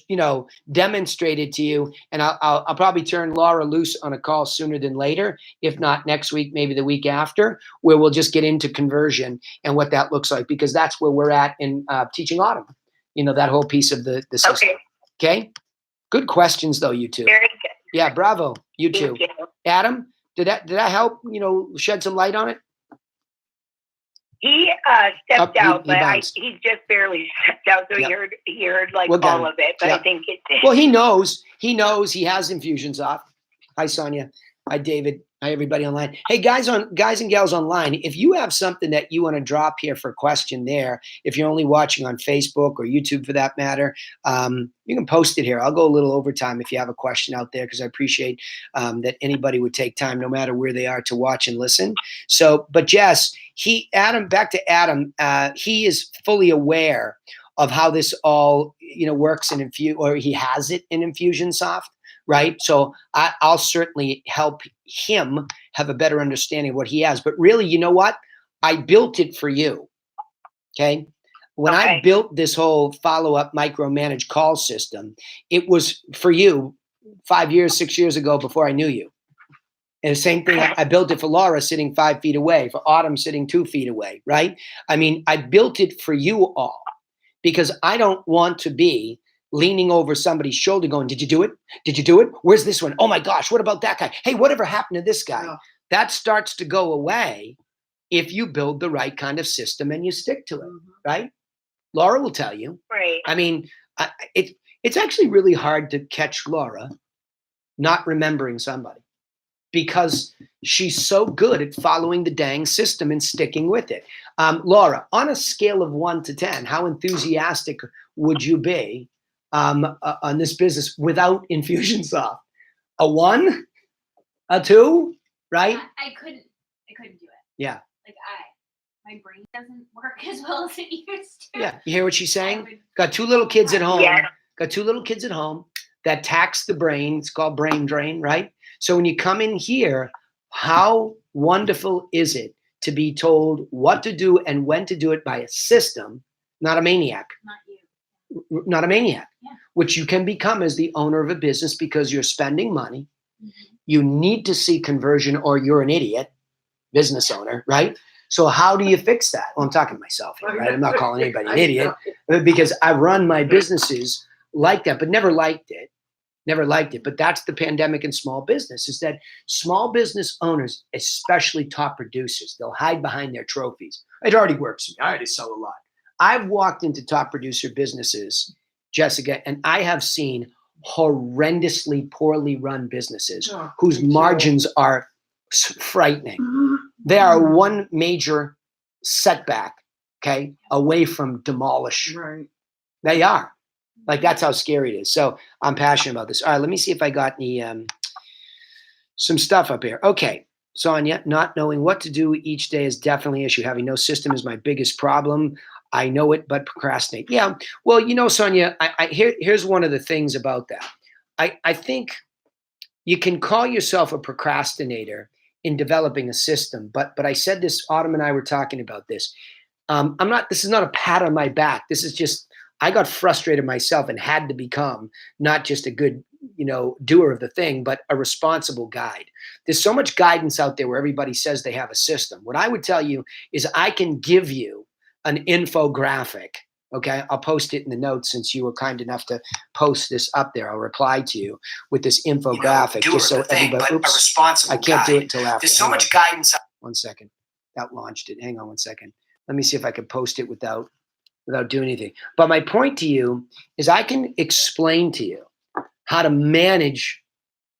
demonstrate it to you. And I'll probably turn Laura loose on a call sooner than later, if not next week, maybe the week after, where we'll just get into conversion and what that looks like, because that's where we're at in teaching Autumn. That whole piece of the system. Okay. Good questions, though, you two. Very good. Yeah, bravo. You too. Thank you. Adam, did that help? Shed some light on it. He stepped out, but bounced. he just barely stepped out, so he heard like We'll all of it. But I think it did. Well, he knows he has Infusionsoft. Hi, Sonia. Hi, David. Hi, everybody online. Hey, guys and gals online, if you have something that you want to drop here for a question there, if you're only watching on Facebook or YouTube for that matter, you can post it here. I'll go a little overtime if you have a question out there, because I appreciate that anybody would take time, no matter where they are, to watch and listen. So, but Jess, back to Adam, he is fully aware of how this all, works in he has it in Infusionsoft. Right. So I'll certainly help him have a better understanding of what he has. But really, you know what? I built it for you. Okay. When I built this whole follow-up micromanage call system, it was for you 5 years, 6 years ago before I knew you. And the same thing, I built it for Laura sitting 5 feet away, for Autumn sitting 2 feet away, right? I mean, I built it for you all because I don't want to be leaning over somebody's shoulder going, did you do it? Did you do it? Where's this one? Oh my gosh, what about that guy? Hey, whatever happened to this guy? Yeah. That starts to go away if you build the right kind of system and you stick to it, right? Laura will tell you. Right. I mean, it's actually really hard to catch Laura not remembering somebody, because she's so good at following the dang system and sticking with it. Laura, on a scale of 1 to 10, how enthusiastic would you be on this business without Infusionsoft? A 1? A 2? Right? I couldn't do it. Yeah. Like my brain doesn't work as well as it used to. Yeah. You hear what she's saying? would- Got 2 little kids at home. Yeah. Got 2 little kids at home that tax the brain. It's called brain drain, right? So when you come in here, how wonderful is it to be told what to do and when to do it by a system, not a maniac, Not you. Yeah. which you can become as the owner of a business because you're spending money. Mm-hmm. You need to see conversion or you're an idiot, business owner, right? So how do you fix that? Well, I'm talking to myself here, right? I'm not calling anybody an idiot because I run my businesses like that, but never liked it. But that's the pandemic in small business, is that small business owners, especially top producers, they'll hide behind their trophies. It already works for me. I already sell a lot. I've walked into top producer businesses, Jessica, and I have seen horrendously poorly run businesses whose margins are frightening. They are one major setback, okay, away from demolish. Right. They are. Like, that's how scary it is. So I'm passionate about this. All right, let me see if I got any some stuff up here. Okay, Sonia, not knowing what to do each day is definitely an issue. Having no system is my biggest problem. I know it, but procrastinate. Yeah, well, you know, Sonia, here's one of the things about that. I think you can call yourself a procrastinator in developing a system, but I said this, Autumn and I were talking about this. This is not a pat on my back. This is just, I got frustrated myself and had to become not just a good, doer of the thing, but a responsible guide. There's so much guidance out there where everybody says they have a system. What I would tell you is I can give you an infographic. Okay, I'll post it in the notes since you were kind enough to post this up there. I'll reply to you with this infographic, just so everybody. Oops, I can't do it until after. There's so much guidance. 1 second, that launched it. Hang on 1 second. Let me see if I can post it without doing anything. But my point to you is I can explain to you how to manage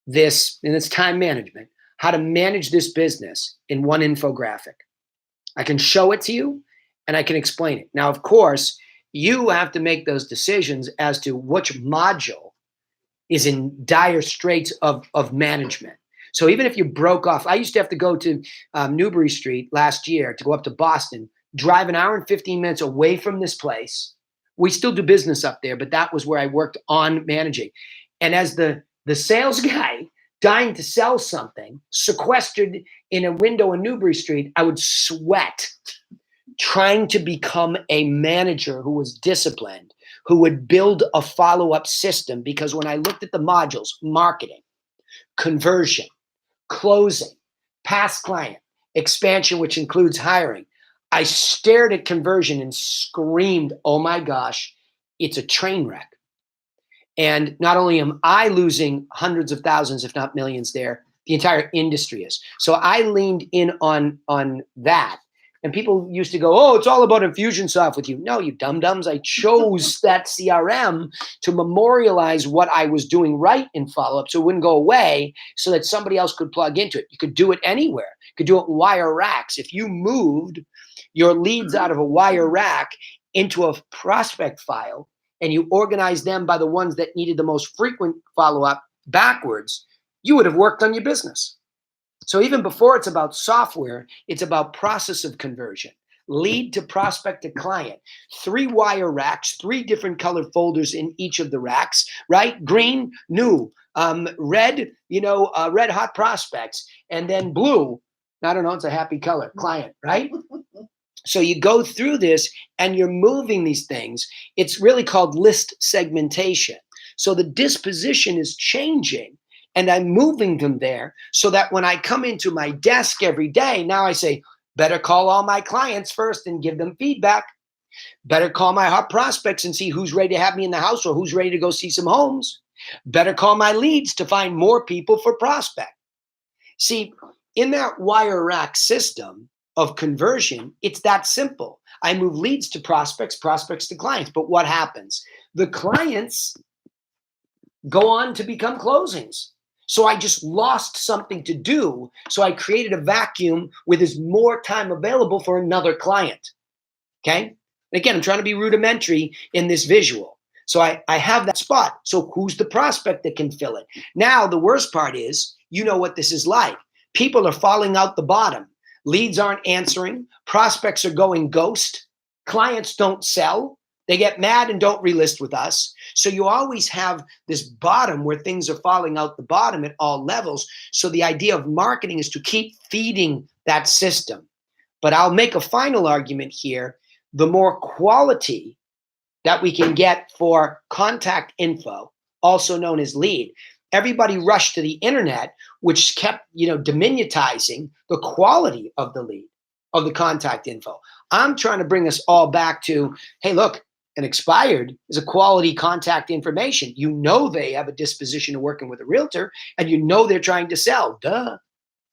this, and it's time management, how to manage this business in one infographic. I can show it to you and I can explain it. Now, of course, you have to make those decisions as to which module is in dire straits of management. So even if you broke off, I used to have to go to Newbury Street last year to go up to Boston, drive an hour and 15 minutes away from this place. We still do business up there, but that was where I worked on managing. And as the sales guy dying to sell something, sequestered in a window in Newbury Street, I would sweat trying to become a manager who was disciplined, who would build a follow-up system. Because when I looked at the modules, marketing, conversion, closing, past client, expansion, which includes hiring, I stared at conversion and screamed, oh my gosh, it's a train wreck. And not only am I losing hundreds of thousands, if not millions there, the entire industry is. So I leaned in on that. And people used to go, oh, it's all about Infusionsoft with you. No, you dum-dums. I chose that CRM to memorialize what I was doing right in follow-up so it wouldn't go away, so that somebody else could plug into it. You could do it anywhere. You could do it in wire racks. If you moved your leads out of a wire rack into a prospect file and you organized them by the ones that needed the most frequent follow-up backwards, you would have worked on your business. So even before it's about software, it's about process of conversion, lead to prospect to client, 3 wire racks, 3 different colored folders in each of the racks, right? Green, new, red, red hot prospects, and then blue, I don't know, it's a happy color, client, right? So you go through this and you're moving these things. It's really called list segmentation. So the disposition is changing, and I'm moving them there so that when I come into my desk every day, now I say, better call all my clients first and give them feedback. Better call my hot prospects and see who's ready to have me in the house or who's ready to go see some homes. Better call my leads to find more people for prospect. See, in that wire rack system of conversion, it's that simple. I move leads to prospects, prospects to clients. But what happens? The clients go on to become closings. So I just lost something to do. So I created a vacuum where there's more time available for another client. Okay? And again, I'm trying to be rudimentary in this visual. So I have that spot. So who's the prospect that can fill it? Now, the worst part is, you know what this is like. People are falling out the bottom. Leads aren't answering. Prospects are going ghost. Clients don't sell. They get mad and don't relist with us. So you always have this bottom where things are falling out the bottom at all levels. So the idea of marketing is to keep feeding that system. But I'll make a final argument here. The more quality that we can get for contact info, also known as lead, everybody rushed to the internet, which kept, diminutizing the quality of the lead, of the contact info. I'm trying to bring us all back to, hey, look, an expired is a quality contact information. You know they have a disposition of working with a realtor, and you know they're trying to sell. Duh.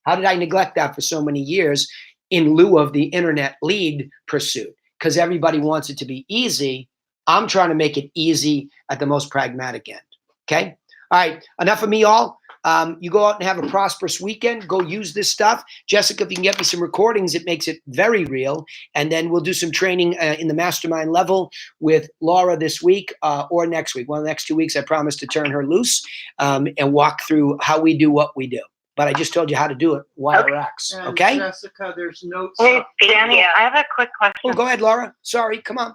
How did I neglect that for so many years in lieu of the internet lead pursuit? Because everybody wants it to be easy. I'm trying to make it easy at the most pragmatic end. Okay? All right. Enough of me, all. You go out and have a prosperous weekend. Go use this stuff. Jessica, if you can get me some recordings, it makes it very real. And then we'll do some training in the mastermind level with Laura this week or next week. One of the next 2 weeks, I promise to turn her loose and walk through how we do what we do. But I just told you how to do it. Wire racks. Okay? Jessica, there's notes. Hey, Danny, I have a quick question. Oh, go ahead, Laura. Sorry. Come on.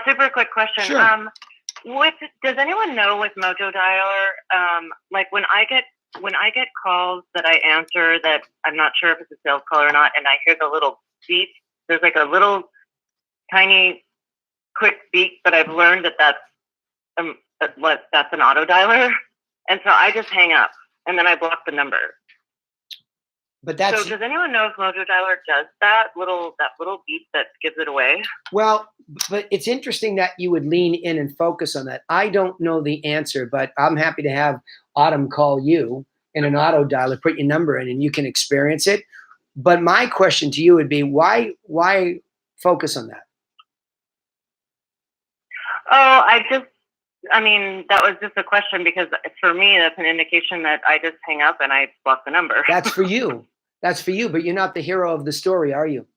Super quick question. Sure. Does anyone know with Mojo Dialer, like when I get calls that I answer that I'm not sure if it's a sales call or not, and I hear the little beep, there's like a little tiny quick beep, but I've learned that's an auto dialer, and so I just hang up and then I block the number. But that's, so does anyone know if Mojo Dialer does that little beep that gives it away? Well, but it's interesting that you would lean in and focus on that. I don't know the answer, but I'm happy to have Autumn call you in an auto dialer, put your number in, and you can experience it. But my question to you would be, why focus on that? Oh, that was just a question because for me, that's an indication that I just hang up and I block the number. That's for you. That's for you, but you're not the hero of the story, are you?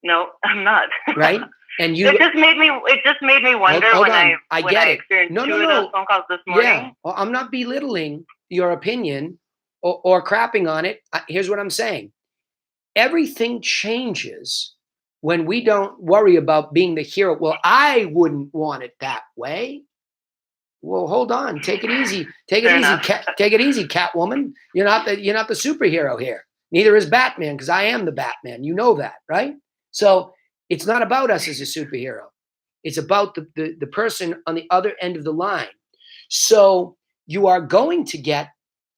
No, I'm not. Right? And it just made me wonder hold when on. I experienced two of those phone calls this morning. Yeah. Well, I'm not belittling your opinion or crapping on it. Here's what I'm saying. Everything changes when we don't worry about being the hero. Well, I wouldn't want it that way. Well, hold on. Take it easy. Take it easy. Take it easy, Catwoman. You're not the superhero here. Neither is Batman, because I am the Batman. You know that, right? So it's not about us as a superhero. It's about the person on the other end of the line. So you are going to get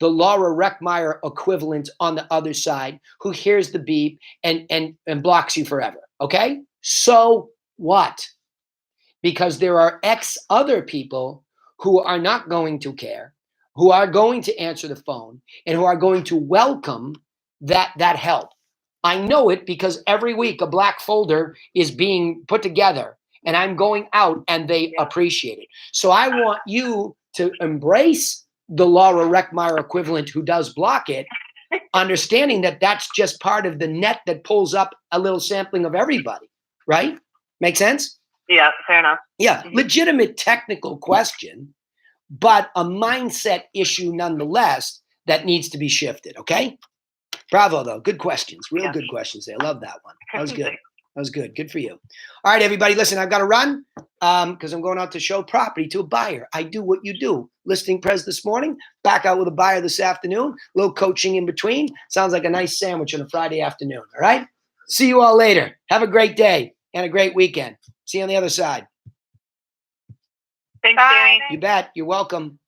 the Laura Reckmeyer equivalent on the other side who hears the beep and blocks you forever. Okay? So what? Because there are X other people who are not going to care, who are going to answer the phone, and who are going to welcome that help. I know it because every week a black folder is being put together and I'm going out and they appreciate it. So I want you to embrace the Laura Reckmeyer equivalent who does block it, understanding that that's just part of the net that pulls up a little sampling of everybody, right? Make sense? Yeah, fair enough. Yeah, legitimate technical question, but a mindset issue nonetheless that needs to be shifted, okay? Bravo, though. Good questions. Real good questions there. Love that one. That was good. That was good. Good for you. All right, everybody. Listen, I've got to run because I'm going out to show property to a buyer. I do what you do. Listing pres this morning, back out with a buyer this afternoon, a little coaching in between. Sounds like a nice sandwich on a Friday afternoon. All right? See you all later. Have a great day and a great weekend. See you on the other side. Thanks, Bye. Danny. You bet. You're welcome.